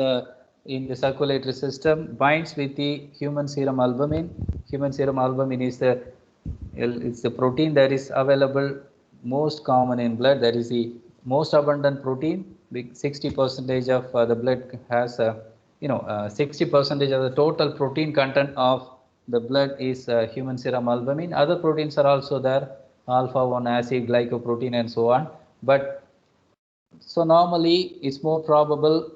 in the circulatory system binds with the human serum albumin. Human serum albumin is the protein that is available most common in blood. That is the most abundant protein. 60% of the blood has 60% of the total protein content of the blood is human serum albumin. Other proteins are also there, alpha 1 acid, glycoprotein, and so on. But so normally it's more probable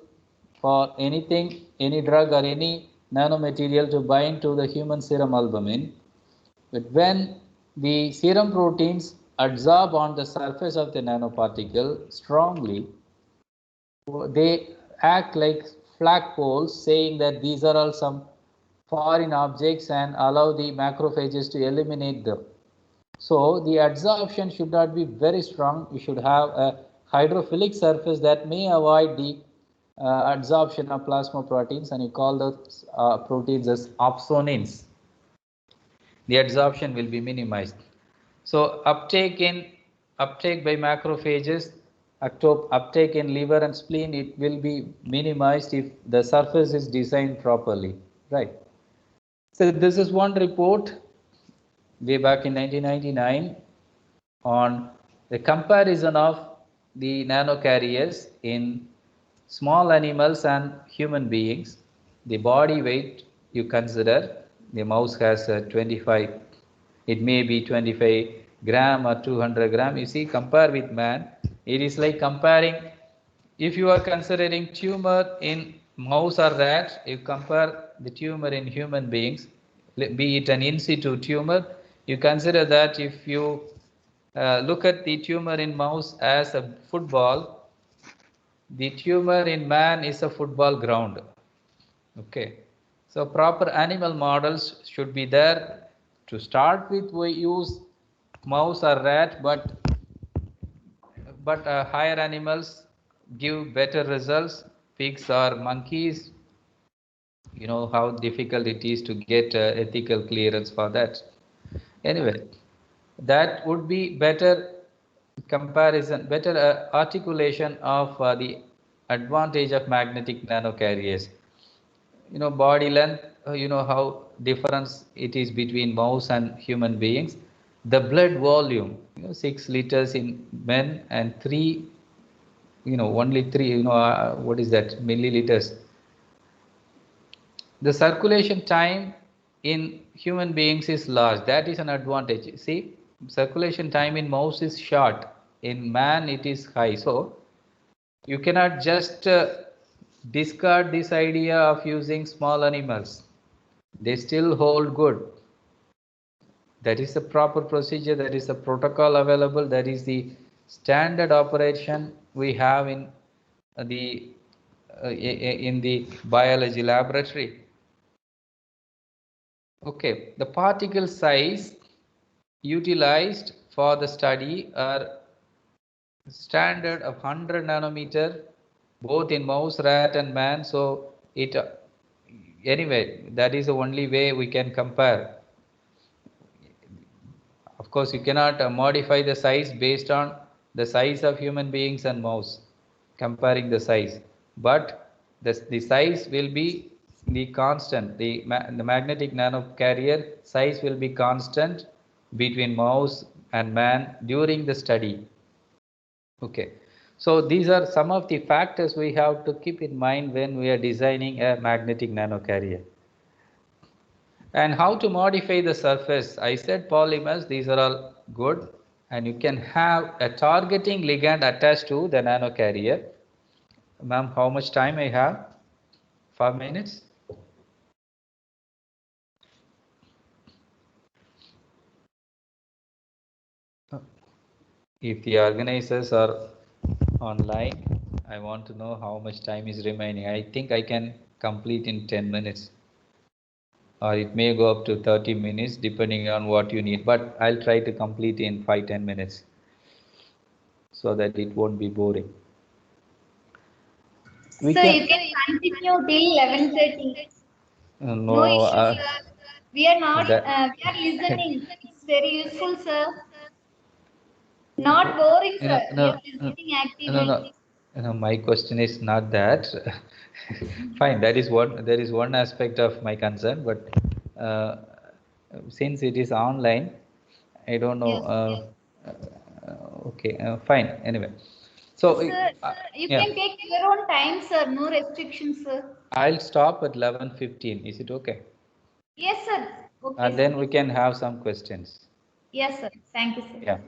for anything, any drug or any nanomaterial to bind to the human serum albumin. But when the serum proteins adsorb on the surface of the nanoparticle strongly, they act like flagpoles, saying that these are all some foreign objects and allow the macrophages to eliminate them. So the adsorption should not be very strong. You should have a hydrophilic surface that may avoid the adsorption of plasma proteins, and you call those proteins as opsonins. The adsorption will be minimized. So uptake by macrophages, uptake in liver and spleen, it will be minimized if the surface is designed properly, right? So this is one report way back in 1999 on the comparison of the nanocarriers in small animals and human beings. The body weight you consider, the mouse has 25, it may be 25 gram or 200 gram. You see, compare with man, it is like comparing, if you are considering tumor in mouse or rat, you compare the tumor in human beings, be it an in situ tumor, you consider that if you look at the tumor in mouse as a football, the tumor in man is a football ground. Okay, so proper animal models should be there. To start with, we use mouse or rat, but higher animals give better results. Pigs or monkeys, you know how difficult it is to get ethical clearance for that. Anyway, that would be better comparison, better articulation of the advantage of magnetic nanocarriers. Body length, how difference it is between mouse and human beings. The blood volume, 6 liters in men and 3, only 3, what is that, milliliters. The circulation time in human beings is large. That is an advantage. See, circulation time in mouse is short. In man, it is high. So you cannot just discard this idea of using small animals. They still hold good. That is the proper procedure. That is the protocol available. That is the standard operation we have in the biology laboratory. Okay, the particle size utilized for the study are standard of 100 nanometer, both in mouse, rat, and man. So it anyway, that is the only way we can compare. Of course, you cannot modify the size based on the size of human beings and mouse, comparing the size, but the size will be the constant. The magnetic nanocarrier size will be constant between mouse and man during the study. Okay, so these are some of the factors we have to keep in mind when we are designing a magnetic nanocarrier. And how to modify the surface? I said polymers, these are all good, and you can have a targeting ligand attached to the nanocarrier. Ma'am, how much time I have? 5 minutes? If the organizers are online, I want to know how much time is remaining. I think I can complete in 10 minutes. or it may go up to 30 minutes depending on what you need, but I'll try to complete in 5-10 minutes so that it won't be boring. Sir, you can continue till 11:30. No issue, sir. We are not. that, We are listening. It's very useful, sir. Not boring, you sir. know, We no, are listening no, actively. no, my question is not that. Fine, that is one. There is one aspect of my concern, but uh, since it is online, I don't know. Yes. Okay, fine. Anyway, so Sir, you yeah, can take your own time, sir. No restrictions, sir. I'll stop at 11:15. Is it okay? Yes, sir. Okay, And sir. then we can have some questions. Yes, sir. Thank you, sir. Yeah.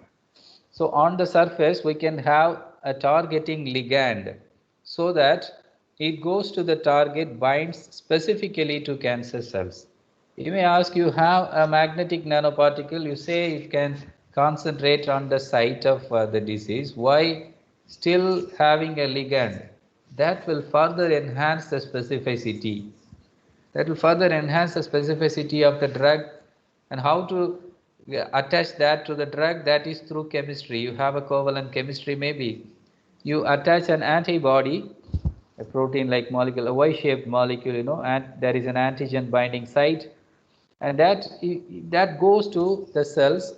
So on the surface, we can have a targeting ligand so that it goes to the target, binds specifically to cancer cells. You may ask, you have a magnetic nanoparticle, you say it can concentrate on the site of the disease. Why still having a ligand? That will further enhance the specificity. That will further enhance the specificity of the drug. And how to attach that to the drug? That is through chemistry. You have a covalent chemistry maybe. You attach an antibody, a protein like molecule, a Y-shaped molecule, and there is an antigen binding site, and that goes to the cells,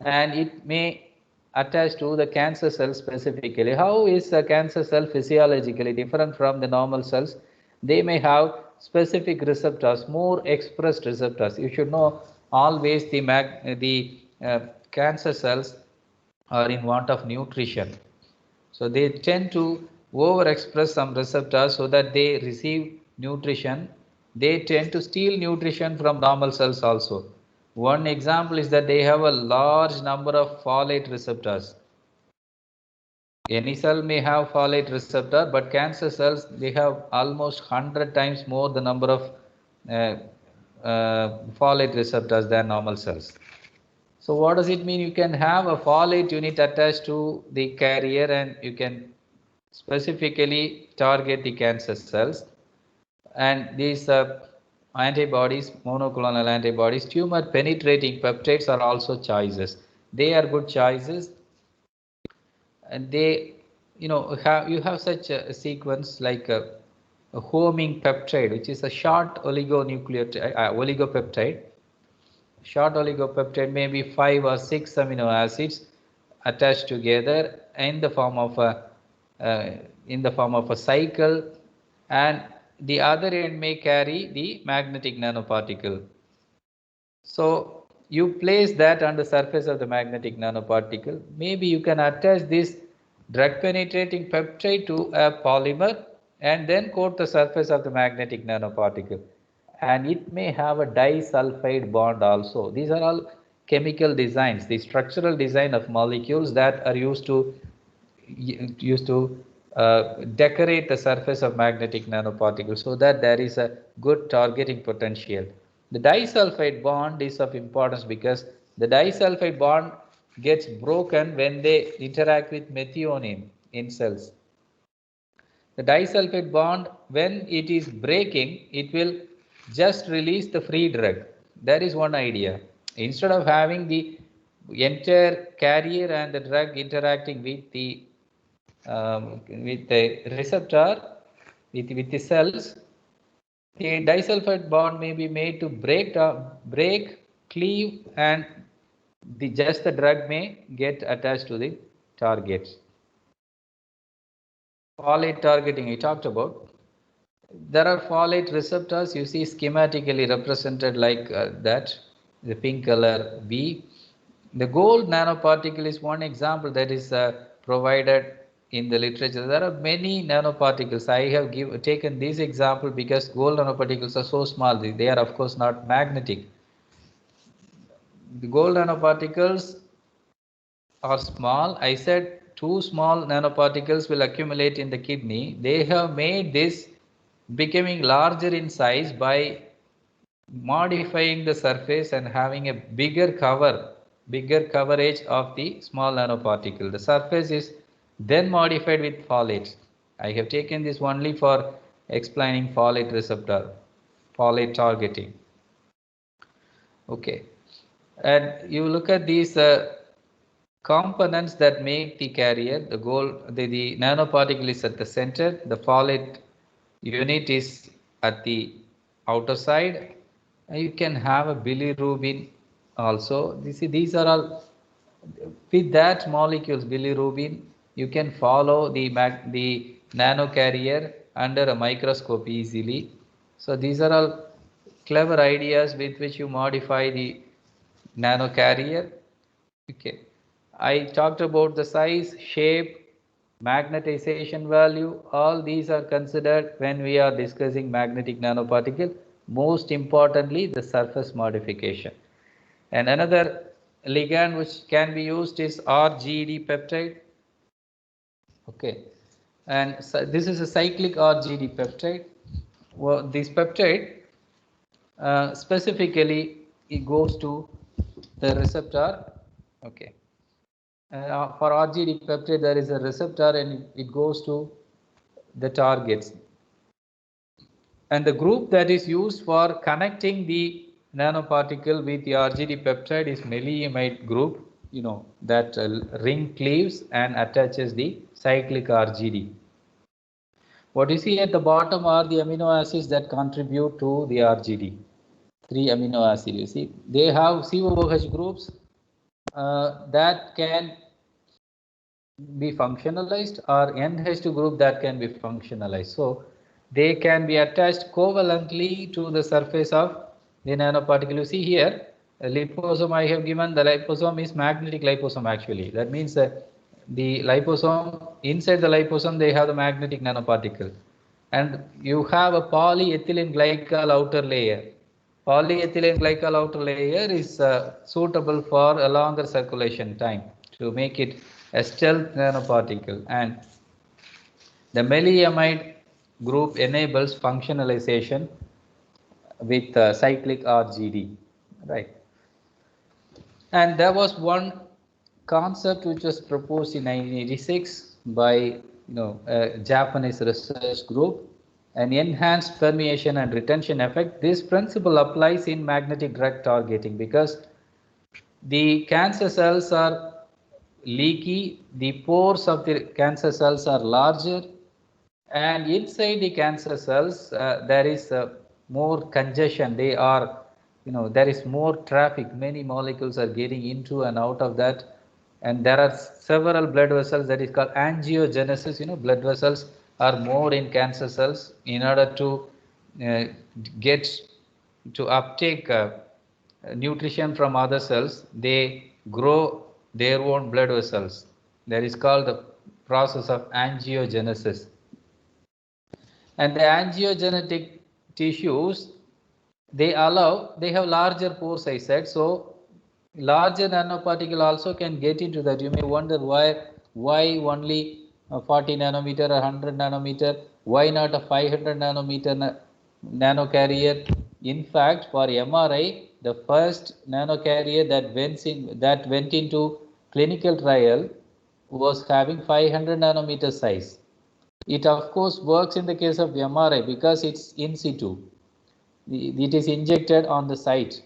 and it may attach to the cancer cell specifically. How is a cancer cell physiologically different from the normal cells? They may have specific receptors, more expressed receptors. You should know always the cancer cells are in want of nutrition. So they tend to overexpress some receptors so that they receive nutrition. They tend to steal nutrition from normal cells also. One example is that they have a large number of folate receptors. Any cell may have folate receptor, but cancer cells, they have almost 100 times more the number of uh, folate receptors than normal cells. So what does it mean? You can have a folate unit attached to the carrier and you can specifically target the cancer cells. And these antibodies, monoclonal antibodies, tumor penetrating peptides are also choices. They are good choices, and they, you have such a sequence like a homing peptide, which is a short oligopeptide. Short oligopeptide may be 5 or 6 amino acids attached together in the form of a cycle, and the other end may carry the magnetic nanoparticle. So you place that on the surface of the magnetic nanoparticle. Maybe you can attach this drug penetrating peptide to a polymer and then coat the surface of the magnetic nanoparticle. And it may have a disulfide bond also. These are all chemical designs, the structural design of molecules that are used to decorate the surface of magnetic nanoparticles so that there is a good targeting potential. The disulfide bond is of importance because the disulfide bond gets broken when they interact with methionine in cells. The disulfide bond, when it is breaking, it will just release the free drug. That is one idea. Instead of having the entire carrier and the drug interacting with the receptor, with the cells, the disulfide bond may be made to break, cleave, and just the drug may get attached to the targets. Folate targeting I talked about. There are folate receptors you see schematically represented like that, the pink color V. The gold nanoparticle is one example that is provided in the literature. There are many nanoparticles. I have taken this example because gold nanoparticles are so small. They are of course not magnetic. The gold nanoparticles are small. I said 2 small nanoparticles will accumulate in the kidney. They have made this becoming larger in size by modifying the surface and having a bigger coverage of the small nanoparticle. The surface is then modified with folates. I have taken this only for explaining folate receptor, folate targeting. Okay, and you look at these components that make the carrier. The nanoparticle is at the center, the fallout unit is at the outer side. You can have a bilirubin also. You see, these are all with that molecules bilirubin. You can follow the nano carrier under a microscope easily. So these are all clever ideas with which you modify the nano carrier. Okay, I talked about the size, shape, magnetization value. All these are considered when we are discussing magnetic nanoparticle. Most importantly, the surface modification. And another ligand which can be used is RGD peptide. Okay, and so this is a cyclic RGD peptide. Well, this peptide specifically it goes to the receptor. Okay. For RGD peptide, there is a receptor and it goes to the targets. And the group that is used for connecting the nanoparticle with the RGD peptide is maleimide group, you know, that ring cleaves and attaches the cyclic RGD. What you see at the bottom are the amino acids that contribute to the RGD. 3 amino acids, you see. They have COOH groups that can be functionalized or NH2 group that can be functionalized. So they can be attached covalently to the surface of the nanoparticle. You see here, a liposome I have given, the liposome is magnetic liposome actually. That means that the liposome, inside the liposome they have the magnetic nanoparticle. And you have a polyethylene glycol outer layer. Polyethylene glycol outer layer is suitable for a longer circulation time to make it a stealth nanoparticle, and the maleimide group enables functionalization with cyclic RGD, right? And there was one concept which was proposed in 1986 by a Japanese research group, an enhanced permeation and retention effect. This principle applies in magnetic drug targeting because the cancer cells are leaky, the pores of the cancer cells are larger, and inside the cancer cells there is more congestion. They are, there is more traffic. Many molecules are getting into and out of that, and there are several blood vessels that is called angiogenesis. Blood vessels are more in cancer cells in order to get to uptake nutrition from other cells. They grow their own blood vessels. That is called the process of angiogenesis. And the angiogenetic tissues, they have larger pores, I said. So larger nanoparticle also can get into that. You may wonder why only 40 nanometer or 100 nanometer, why not a 500 nanometer nano carrier? In fact, for MRI, the first nano carrier that went into clinical trial was having 500 nanometer size. It of course works in the case of MRI because it's in situ. It is injected on the site.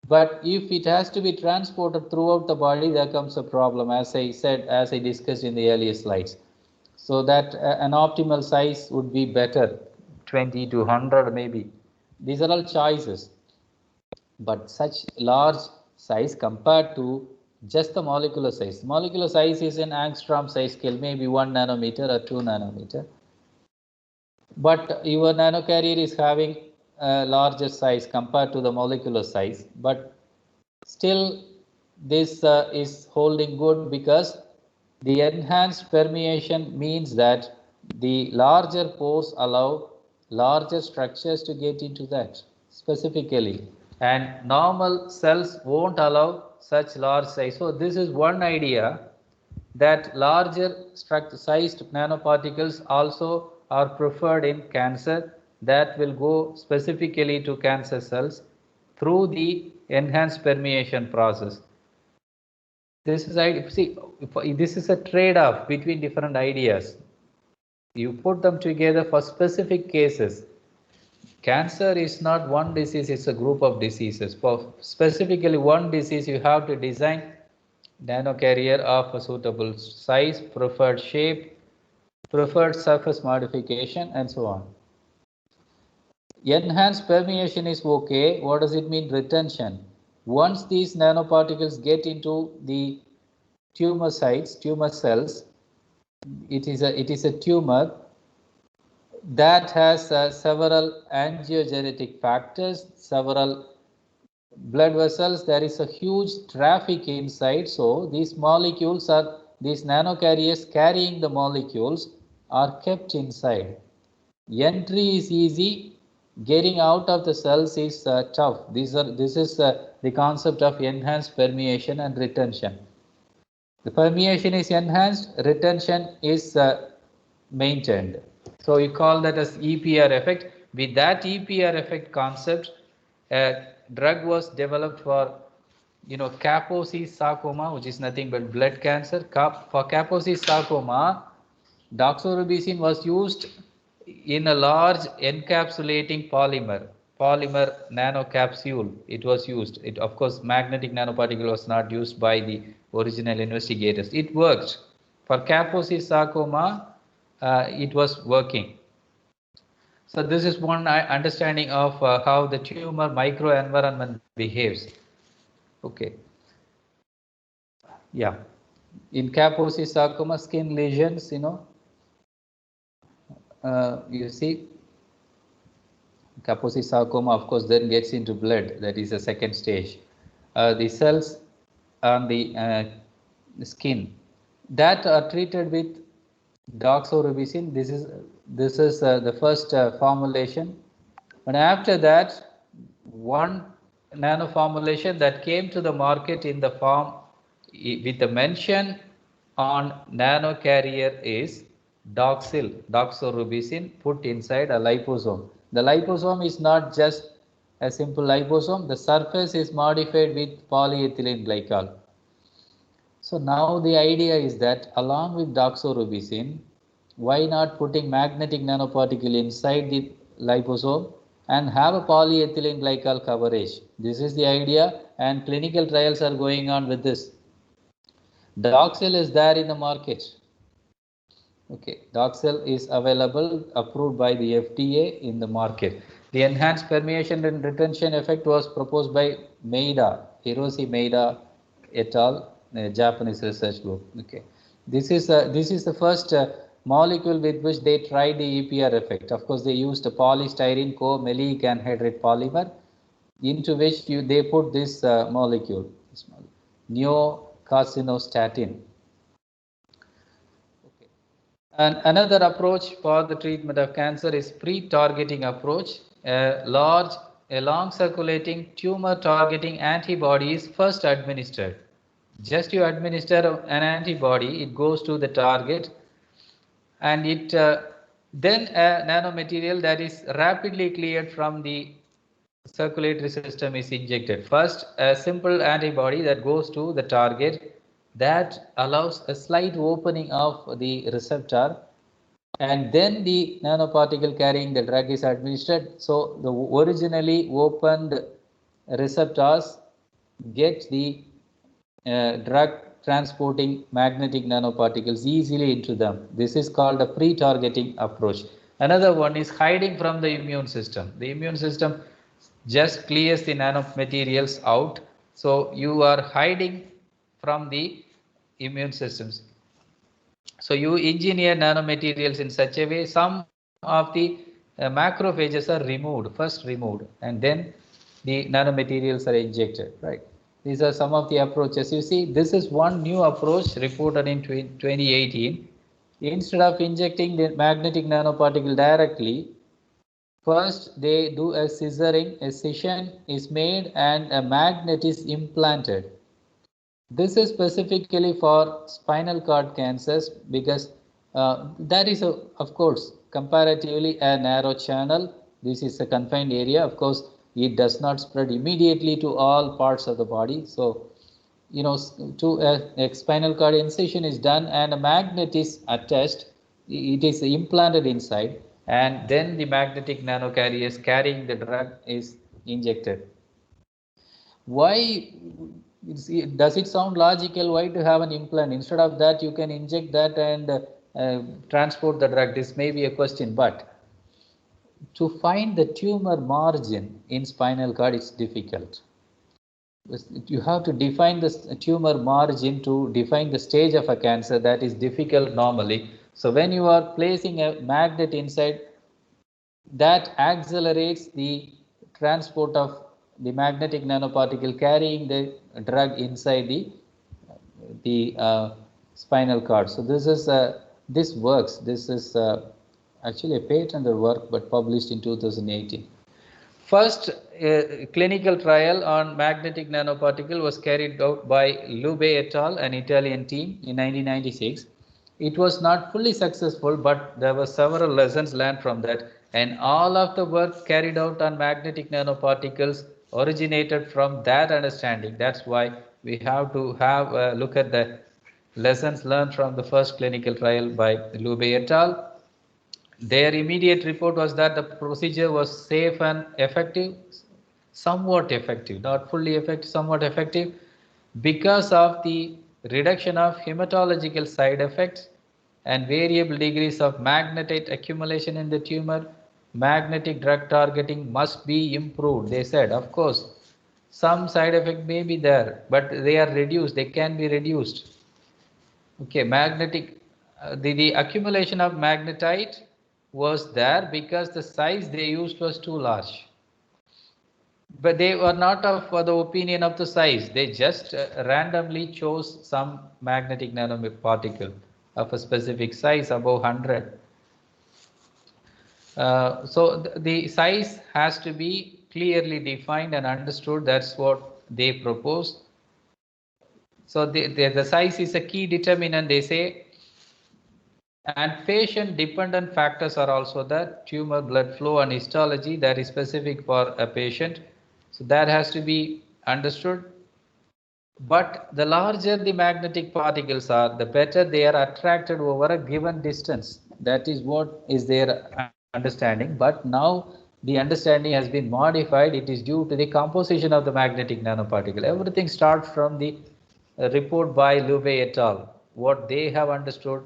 But if it has to be transported throughout the body, there comes a problem, as I discussed in the earlier slides. So that an optimal size would be better, 20 to 100 maybe. These are all choices. But such large size compared to just the molecular size. Molecular size is an angstrom size scale, maybe 1 nanometer or 2 nanometer. But your nanocarrier is having a larger size compared to the molecular size. But still, this is holding good because the enhanced permeation means that the larger pores allow larger structures to get into that specifically, and normal cells won't allow such large size. So this is one idea, that larger sized nanoparticles also are preferred in cancer, that will go specifically to cancer cells through the enhanced permeation process. This is a trade-off between different ideas. You put them together for specific cases. Cancer is not one disease, it's a group of diseases. For specifically one disease, you have to design nanocarrier of a suitable size, preferred shape, preferred surface modification, and so on. Enhanced permeation is okay. What does it mean? Retention. Once these nanoparticles get into the tumor sites, tumor cells, it is a tumor that has several angiogenetic factors, several blood vessels. There is a huge traffic inside. So these molecules are, these nanocarriers carrying the molecules are kept inside. Entry is easy. Getting out of the cells is tough. This is the concept of enhanced permeation and retention. The permeation is enhanced, retention is maintained. So we call that as EPR effect. With that EPR effect concept, a drug was developed for Kaposi sarcoma, which is nothing but blood cancer. For Kaposi sarcoma, doxorubicin was used in a large encapsulating polymer nanocapsule. It was used. It, of course, magnetic nanoparticle was not used by the original investigators. It worked. For Kaposi sarcoma, it was working. So this is one understanding of how the tumor microenvironment behaves. Okay. Yeah. In Kaposi sarcoma, skin lesions, you see, Kaposi sarcoma, of course, then gets into blood. That is the second stage. The cells on the skin that are treated with doxorubicin. This is the first formulation, and after that, one nano formulation that came to the market in the form with the mention on nano carrier is doxorubicin put inside a liposome. The liposome is not just a simple liposome. The surface is modified with polyethylene glycol. So now the idea is that along with doxorubicin, why not putting magnetic nanoparticle inside the liposome and have a polyethylene glycol coverage? This is the idea, and clinical trials are going on with this. Doxil is there in the market. Okay, Doxil is available, approved by the FDA in the market. The enhanced permeation and retention effect was proposed by Maeda, Hiroshi Maeda et al., a Japanese research group. Okay, this is the first molecule with which they tried the EPR effect. Of course, they used a polystyrene co-maleic anhydride polymer, into which they put this molecule, neocarcinostatin. Okay. And another approach for the treatment of cancer is pre-targeting approach. A long circulating tumor targeting antibody is first administered. Just you administer an antibody, it goes to the target, and it then a nanomaterial that is rapidly cleared from the circulatory system is injected. First, a simple antibody that goes to the target that allows a slight opening of the receptor, and then the nanoparticle carrying the drug is administered. So the originally opened receptors get the drug transporting magnetic nanoparticles easily into them. This is called a pre-targeting approach. Another one is hiding from the immune system. The immune system just clears the nanomaterials out. So you are hiding from the immune systems. So you engineer nanomaterials in such a way, some of the macrophages are first removed, and then the nanomaterials are injected, right? These are some of the approaches. You see, this is one new approach reported in 2018. Instead of injecting the magnetic nanoparticle directly, first they do a scissoring, a scission is made and a magnet is implanted. This is specifically for spinal cord cancers because that is, of course, comparatively a narrow channel. This is a confined area. Of course, it does not spread immediately to all parts of the body. So, to a spinal cord incision is done and a magnet is attached. It is implanted inside, and then the magnetic nanocarriers carrying the drug is injected. Why does it sound logical? Why to have an implant? Instead of that, you can inject that and transport the drug. This may be a question, but to find the tumor margin in spinal cord is difficult. You have to define the tumor margin to define the stage of a cancer. That is difficult normally. So when you are placing a magnet inside, that accelerates the transport of the magnetic nanoparticle carrying the drug inside the spinal cord. So this works. This is actually a patented work, but published in 2018. First clinical trial on magnetic nanoparticle was carried out by Lube et al., an Italian team, in 1996. It was not fully successful, but there were several lessons learned from that, and all of the work carried out on magnetic nanoparticles originated from that understanding. That's why we have to have a look at the lessons learned from the first clinical trial by Lube et al. Their immediate report was that the procedure was safe and effective, somewhat effective, not fully effective, somewhat effective, because of the reduction of hematological side effects and variable degrees of magnetite accumulation in the tumor. Magnetic drug targeting must be improved, they said. Of course, some side effect may be there, but they are reduced, they can be reduced. Okay, the accumulation of magnetite was there because the size they used was too large. But they were not of the opinion of the size. They just randomly chose some magnetic nanoparticle of a specific size above 100. So the size has to be clearly defined and understood. That's what they proposed. So the size is a key determinant, they say. And patient dependent factors are also there. Tumor blood flow and histology that is specific for a patient. So that has to be understood. But the larger the magnetic particles are, the better they are attracted over a given distance. That is what is their understanding. But now the understanding has been modified. It is due to the composition of the magnetic nanoparticle. Everything starts from the report by Lube et al. What they have understood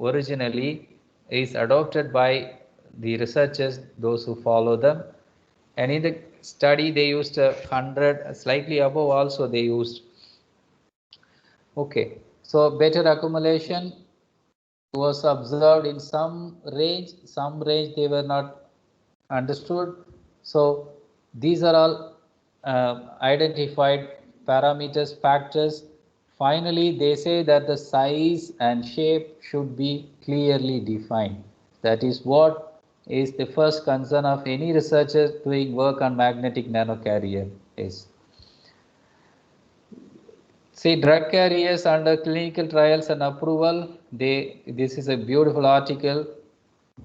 originally is adopted by the researchers, those who follow them. And in the study, they used 100, slightly above also they used. Okay, so better accumulation was observed in some range they were not understood. So these are all identified parameters, factors. Finally, they say that the size and shape should be clearly defined. That is what is the first concern of any researcher doing work on magnetic nanocarrier is. See, drug carriers under clinical trials and approval, this is a beautiful article.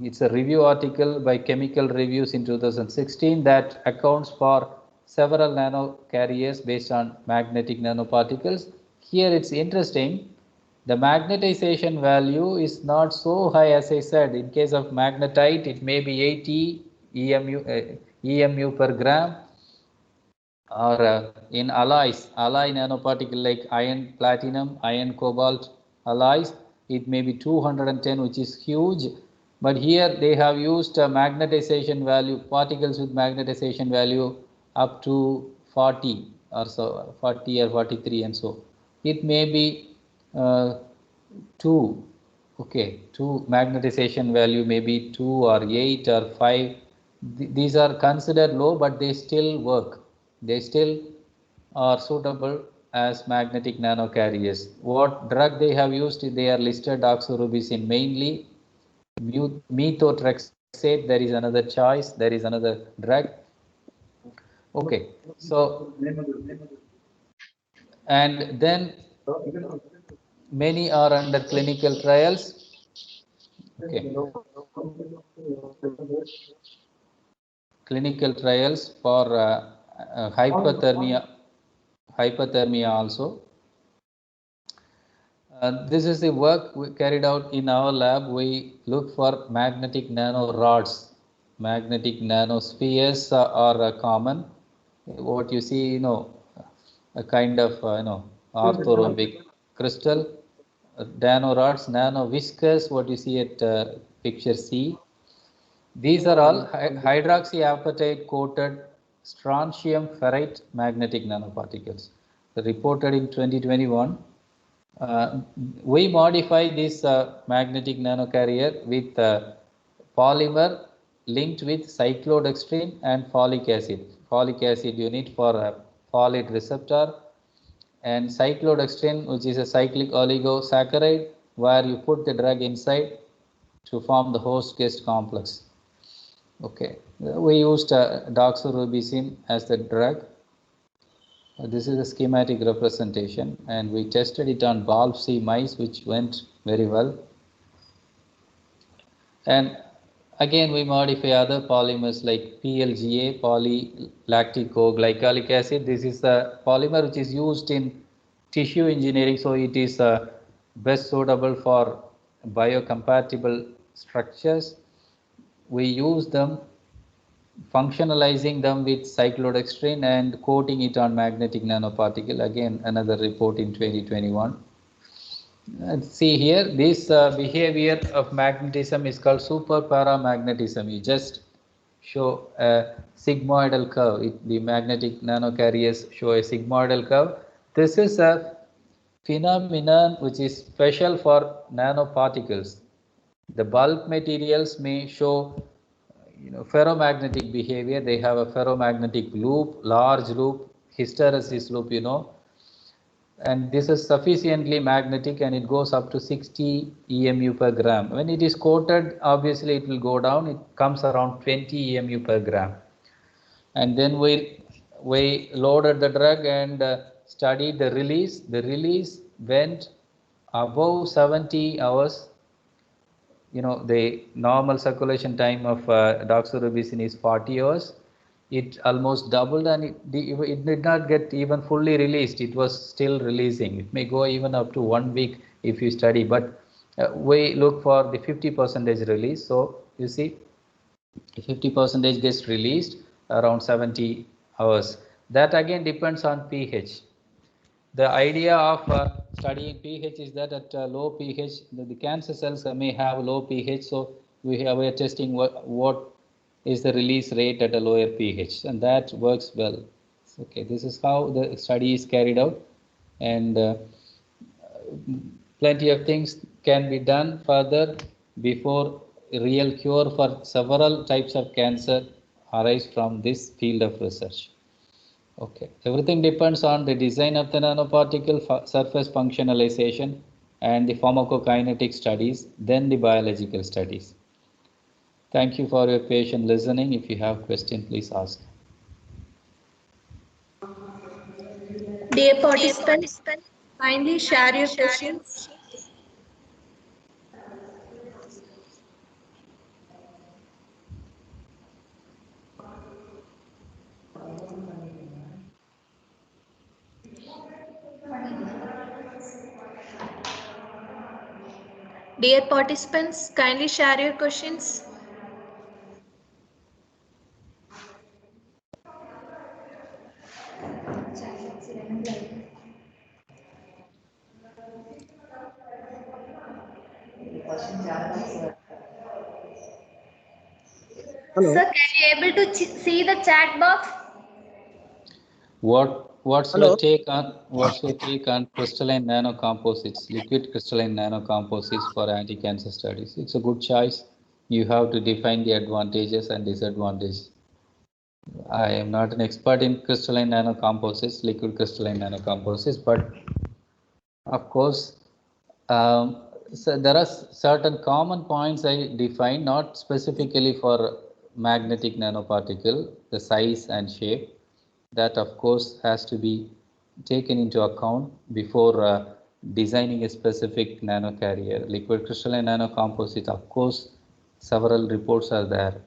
It's a review article by Chemical Reviews in 2016 that accounts for several nanocarriers based on magnetic nanoparticles. Here it's interesting. The magnetization value is not so high as I said. In case of magnetite, it may be 80 EMU per gram. Or in alloy nanoparticle like iron platinum, iron cobalt alloys, it may be 210, which is huge. But here they have used a magnetization value, particles with magnetization value up to 40 or so, 40 or 43 and so. It may be 2, okay, 2 magnetization value may be 2 or 8 or 5. These are considered low, but they still work. They still are suitable as magnetic nanocarriers. What drug they have used, they are listed doxorubicin mainly. Methotrexate, there is another choice, there is another drug. Okay, so and then many are under clinical trials. Okay. Clinical trials for hypothermia also. This is the work we carried out in our lab. We look for magnetic nanorods. Magnetic nanospheres are common. What you see, a kind of, orthorhombic crystal. Nanorods, nanoviscous, what you see at picture C. These are all hydroxyapatite coated strontium ferrite magnetic nanoparticles. Reported in 2021. We modify this magnetic nanocarrier with polymer linked with cyclodextrin and folic acid. Folic acid unit for folate receptor, and cyclodextrin, which is a cyclic oligosaccharide, where you put the drug inside to form the host guest complex. Okay, we used doxorubicin as the drug. This is a schematic representation, and we tested it on BALB/c mice, which went very well. And again, we modify other polymers like PLGA, polylactic-glycolic acid. This is a polymer which is used in tissue engineering, so it is best suitable for biocompatible structures. We use them, functionalizing them with cyclodextrin and coating it on magnetic nanoparticle. Again, another report in 2021. And see here, this behavior of magnetism is called superparamagnetism. You just show a sigmoidal curve. The magnetic nanocarriers show a sigmoidal curve. This is a phenomenon which is special for nanoparticles. The bulk materials may show ferromagnetic behavior. They have a ferromagnetic loop, large loop, hysteresis loop, and this is sufficiently magnetic, and it goes up to 60 EMU per gram. When it is coated, obviously it will go down. It comes around 20 EMU per gram. And then we loaded the drug and studied the release. The release went above 70 hours. The normal circulation time of doxorubicin is 40 hours. It almost doubled, and it did not get even fully released. It was still releasing. It may go even up to 1 week if you study, but we look for the 50% release. So you see, 50% gets released around 70 hours. That again depends on pH. The idea of studying pH is that at low pH, the cancer cells may have low pH. So we are testing what is the release rate at a lower pH, and that works well. Okay, this is how the study is carried out, and plenty of things can be done further before a real cure for several types of cancer arise from this field of research. Okay, everything depends on the design of the nanoparticle, surface functionalization, and the pharmacokinetic studies, then the biological studies. Thank you for your patient listening. If you have questions, please ask. Dear participants, kindly share your questions. Dear participants, kindly share your questions. Hello. Sir, can you able to see the chat box? What's your take on crystalline nanocomposites, liquid crystalline nanocomposites for anti-cancer studies? It's a good choice. You have to define the advantages and disadvantages. I am not an expert in crystalline nanocomposites, liquid crystalline nanocomposites, but of course, so there are certain common points I define, not specifically for magnetic nanoparticle, the size and shape. That of course has to be taken into account before designing a specific nanocarrier. Liquid crystalline nanocomposite, of course, several reports are there.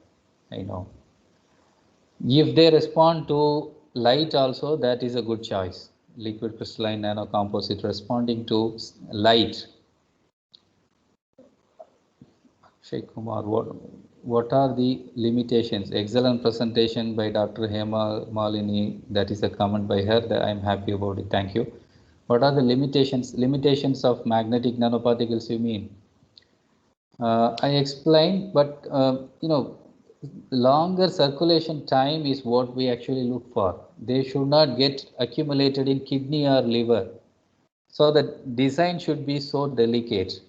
If they respond to light also, that is a good choice. liquid crystalline nanocomposite responding to light. Akshay Kumar, what are the limitations? Excellent presentation by Dr. Hema Malini. That is a comment by her. That I am happy about it. Thank you. What are the limitations? Limitations of magnetic nanoparticles, you mean? I explained, but longer circulation time is what we actually look for. They should not get accumulated in kidney or liver. So the design should be so delicate.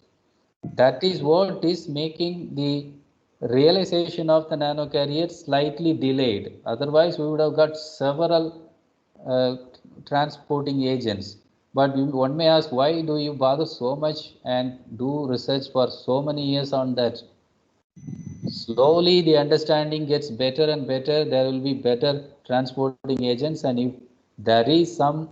That is what is making the realization of the nanocarrier slightly delayed. Otherwise, we would have got several transporting agents. But one may ask, why do you bother so much and do research for so many years on that? Slowly, the understanding gets better and better. There will be better transporting agents, and if there is some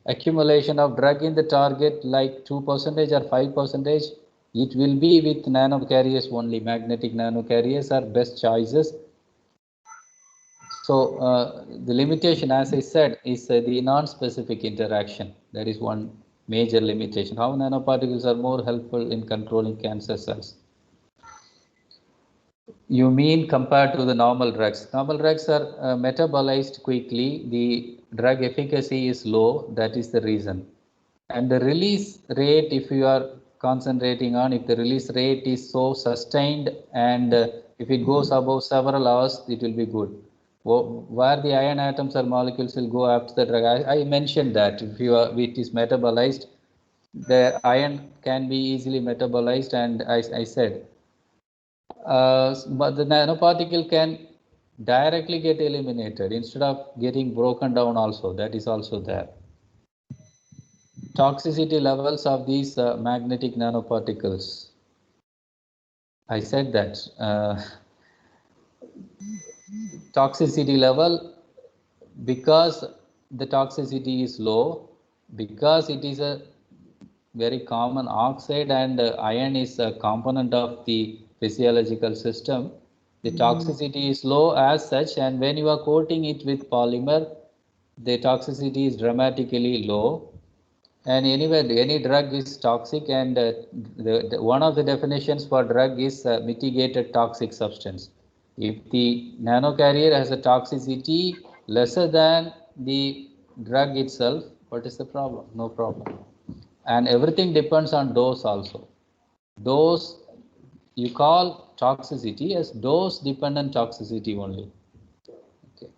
accumulation of drug in the target, like 2% or 5%, it will be with nanocarriers only. Magnetic nanocarriers are best choices. So the limitation, as I said, is the non-specific interaction. That is one major limitation. How nanoparticles are more helpful in controlling cancer cells? You mean compared to the normal drugs? Normal drugs are metabolized quickly. The drug efficacy is low. That is the reason. And the release rate, if you are concentrating on, if the release rate is so sustained and if it goes above several hours, it will be good. Where the iron atoms or molecules will go after the drug, I mentioned that if it is metabolized, the iron can be easily metabolized, and I said, but the nanoparticle can directly get eliminated instead of getting broken down also. That is also there. Toxicity levels of these magnetic nanoparticles. I said that toxicity level, because the toxicity is low, because it is a very common oxide and iron is a component of the physiological system, the toxicity is low as such, and when you are coating it with polymer, the toxicity is dramatically low. And anyway, any drug is toxic, and one of the definitions for drug is mitigated toxic substance. If the nanocarrier has a toxicity lesser than the drug itself, what is the problem? No problem. And everything depends on dose also. Dose, you call toxicity as dose dependent toxicity only. Okay.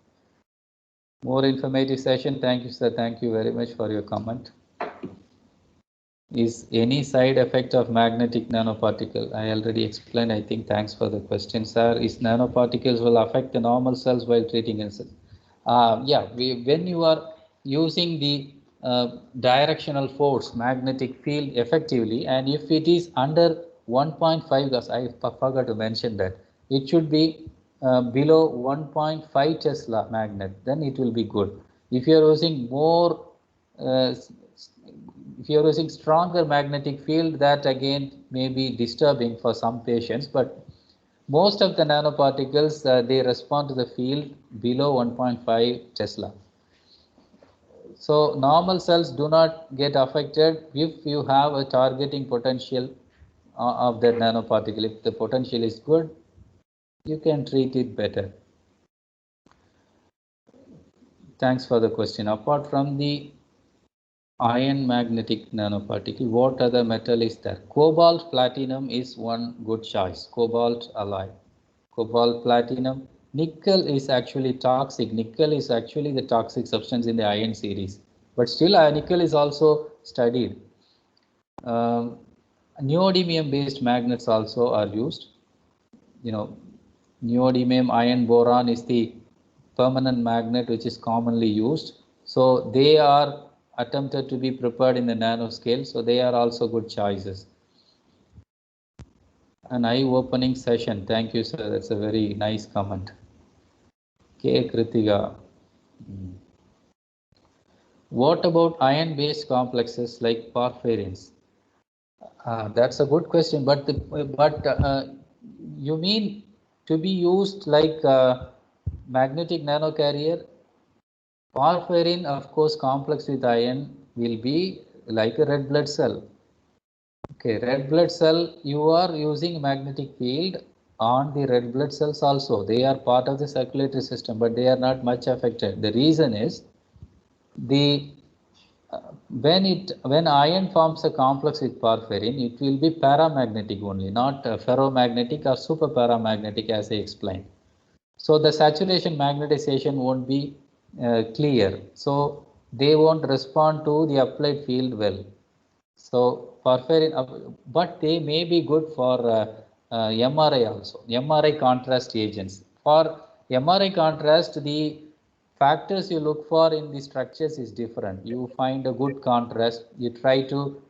More informative session. Thank you, sir. Thank you very much for your comment. Is any side effect of magnetic nanoparticle? I already explained, I think. Thanks for the question, sir. Is nanoparticles will affect the normal cells while treating cancer? Yeah, when you are using the directional force magnetic field effectively, and if it is under 1.5 gas, I forgot to mention that, it should be below 1.5 Tesla magnet, then it will be good. If you are using more if you are using stronger magnetic field, that again may be disturbing for some patients, but most of the nanoparticles, they respond to the field below 1.5 Tesla. So normal cells do not get affected if you have a targeting potential of that nanoparticle. If the potential is good, you can treat it better. Thanks for the question. Apart from the iron magnetic nanoparticle, what other metal is there? Cobalt platinum is one good choice. Cobalt alloy. Cobalt platinum. Nickel is actually toxic. Nickel is actually the toxic substance in the iron series. But still nickel is also studied. Neodymium based magnets also are used. Neodymium iron boron is the permanent magnet which is commonly used. So they are attempted to be prepared in the nanoscale, so they are also good choices. An eye-opening session. Thank you, sir. That's a very nice comment. K. Kritika. What about iron-based complexes like porphyrins? That's a good question, but you mean to be used like magnetic nanocarrier? Porphyrin, of course, complex with iron will be like a red blood cell. Okay, red blood cell, you are using magnetic field on the red blood cells also. They are part of the circulatory system, but they are not much affected. The reason is the when iron forms a complex with porphyrin, it will be paramagnetic only, not ferromagnetic or super paramagnetic as I explained. So the saturation magnetization won't be clear. So they won't respond to the applied field well. So porphyrin, but they may be good for MRI also, MRI contrast agents. For MRI contrast, the factors you look for in the structures is different. You find a good contrast, you try to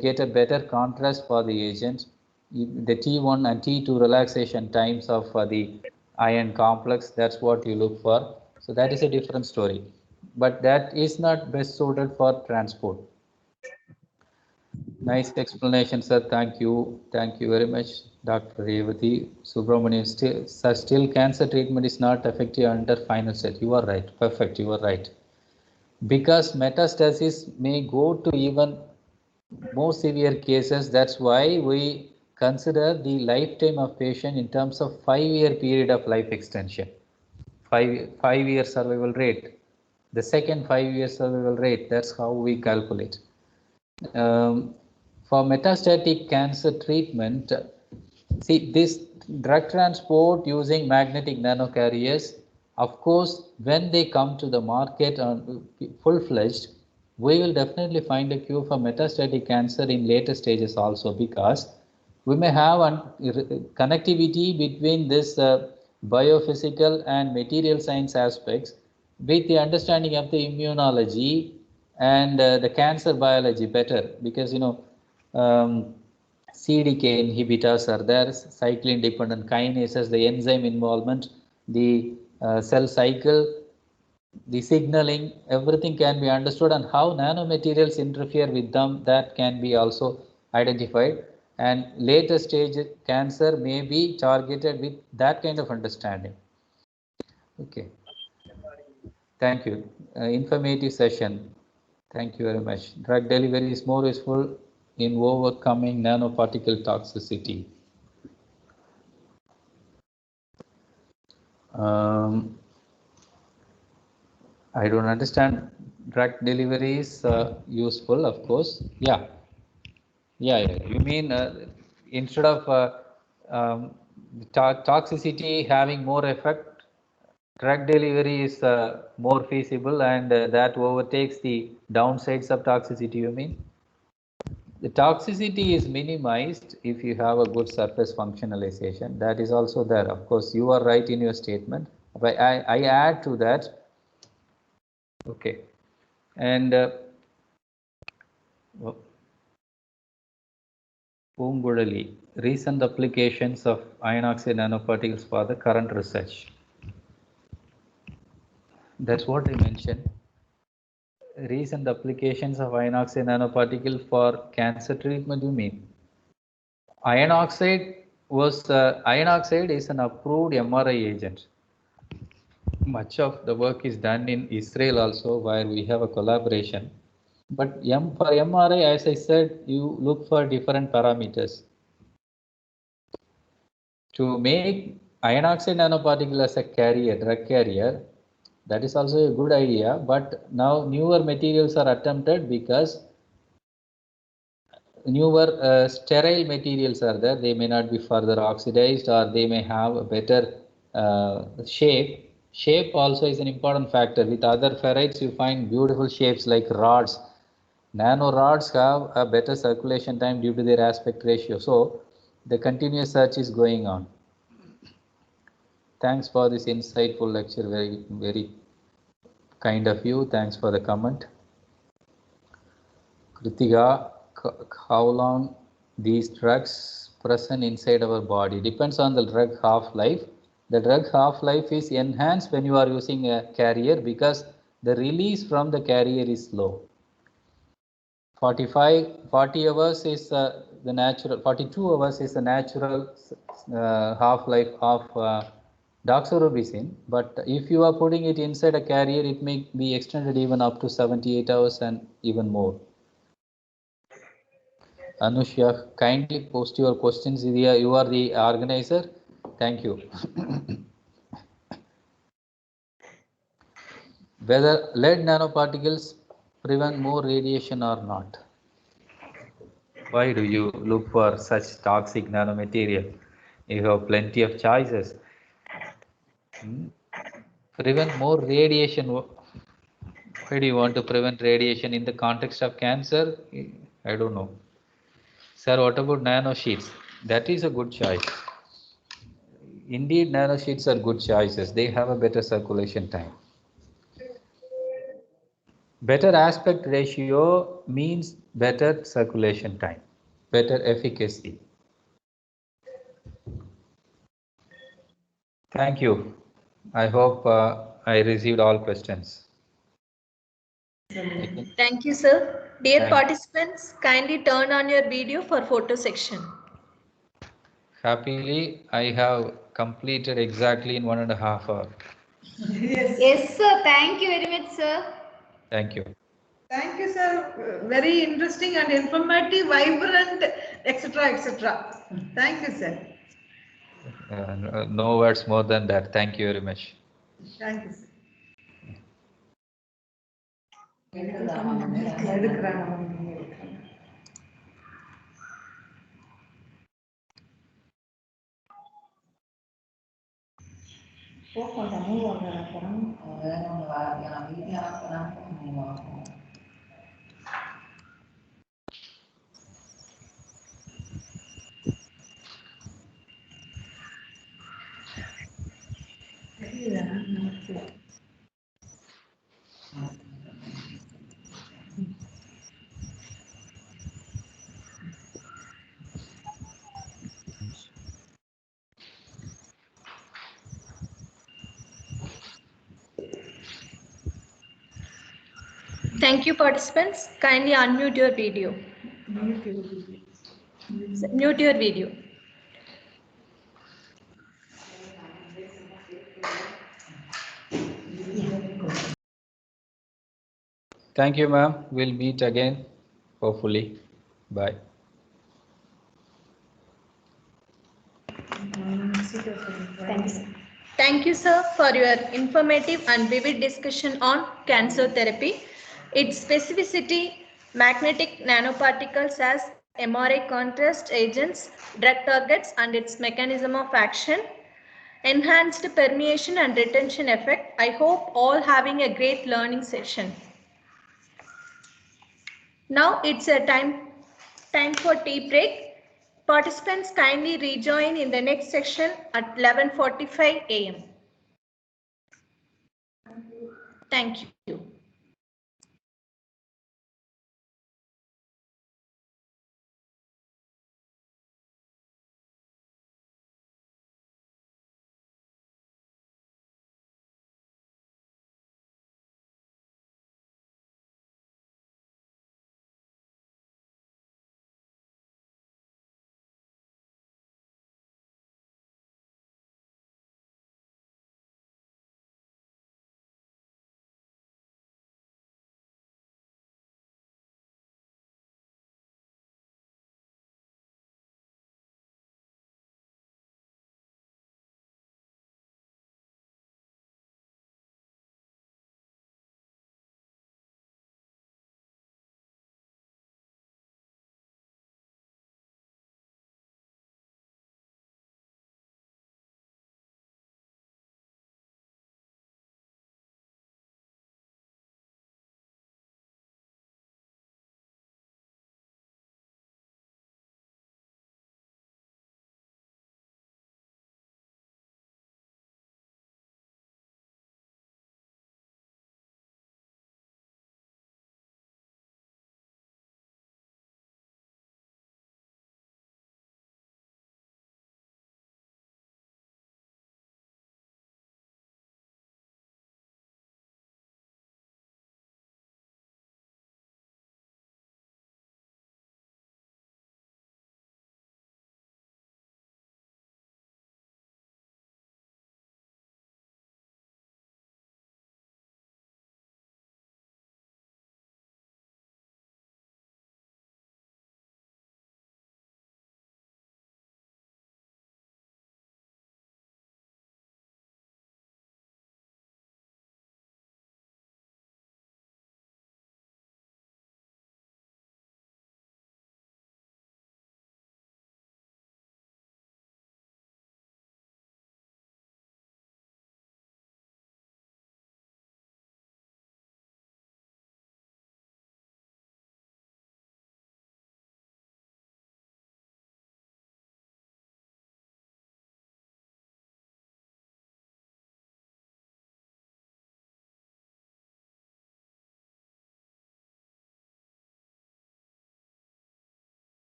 get a better contrast for the agent. The T1 and T2 relaxation times of the iron complex, that's what you look for. So that is a different story. But that is not best suited for transport. Nice explanation, sir. Thank you. Thank you very much, Dr. Revati Subramanian. Still cancer treatment is not effective under final stage. You are right. Perfect. You are right. Because metastasis may go to even more severe cases. That's why we consider the lifetime of patient in terms of 5-year period of life extension. Five-year survival rate. The second 5-year survival rate. That's how we calculate. For metastatic cancer treatment, see this drug transport using magnetic nanocarriers, of course, when they come to the market on full-fledged, we will definitely find a cure for metastatic cancer in later stages also, because we may have connectivity between this biophysical and material science aspects with the understanding of the immunology and the cancer biology better, because CDK inhibitors are there, cyclin dependent kinases, the enzyme involvement, the cell cycle, the signaling, everything can be understood, and how nanomaterials interfere with them, that can be also identified, and later stage cancer may be targeted with that kind of understanding. Okay, thank you. Informative session. Thank you very much. Drug delivery is more useful in overcoming nanoparticle toxicity. I don't understand. Drug delivery is useful, of course. Yeah. You mean instead of toxicity having more effect, drug delivery is more feasible, and that overtakes the downsides of toxicity, you mean? The toxicity is minimized if you have a good surface functionalization. That is also there. Of course, you are right in your statement. But I add to that. Okay. And Pungudali, recent applications of iron oxide nanoparticles for the current research. That's what I mentioned. Recent applications of iron oxide nanoparticle for cancer treatment, you mean? Iron oxide is an approved MRI agent. Much of the work is done in Israel also, where we have a collaboration. But for MRI, as I said, you look for different parameters. To make iron oxide nanoparticle as a carrier, drug carrier, that is also a good idea. But now newer materials are attempted, because newer sterile materials are there. They may not be further oxidized, or they may have a better shape. Shape also is an important factor. With other ferrites, you find beautiful shapes like rods. Nano rods have a better circulation time due to their aspect ratio. So the continuous search is going on. Thanks for this insightful lecture. Very, very kind of you. Thanks for the comment. Kritika, how long these drugs present inside our body depends on the drug half-life. The drug half-life is enhanced when you are using a carrier, because the release from the carrier is slow. 40 hours is the natural, 42 hours is the natural half-life of doxorubicin, but if you are putting it inside a carrier, it may be extended even up to 78 hours and even more. Anushya, kindly post your questions. You are the organizer. Thank you. Whether lead nanoparticles prevent more radiation or not? Why do you look for such toxic nanomaterial? You have plenty of choices. Prevent more radiation. Why do you want to prevent radiation in the context of cancer? I don't know. Sir, what about nanosheets? That is a good choice. Indeed, nanosheets are good choices. They have a better circulation time. Better aspect ratio means better circulation time, better efficacy. Thank you. I hope I received all questions. Thank you, sir. Dear Thank participants, kindly turn on your video for photo section. Happily, I have completed exactly in 1.5 hours. Yes, sir. Thank you very much, sir. Thank you. Thank you, sir. Very interesting and informative, vibrant, etc., etc. Thank you, sir. No words more than that. Thank you very much. Thank you, sir. எடுக்கிறாங்க. Thank you, participants. Kindly unmute your video. Mute your video. Thank you, ma'am. We'll meet again, hopefully. Bye. Thank you, sir. Thank you, sir, for your informative and vivid discussion on cancer therapy, its specificity, magnetic nanoparticles as MRI contrast agents, drug targets, and its mechanism of action, enhanced permeation and retention effect. I hope all having a great learning session. Now it's a time for tea break. Participants kindly rejoin in the next section at 11:45 a.m. Thank you.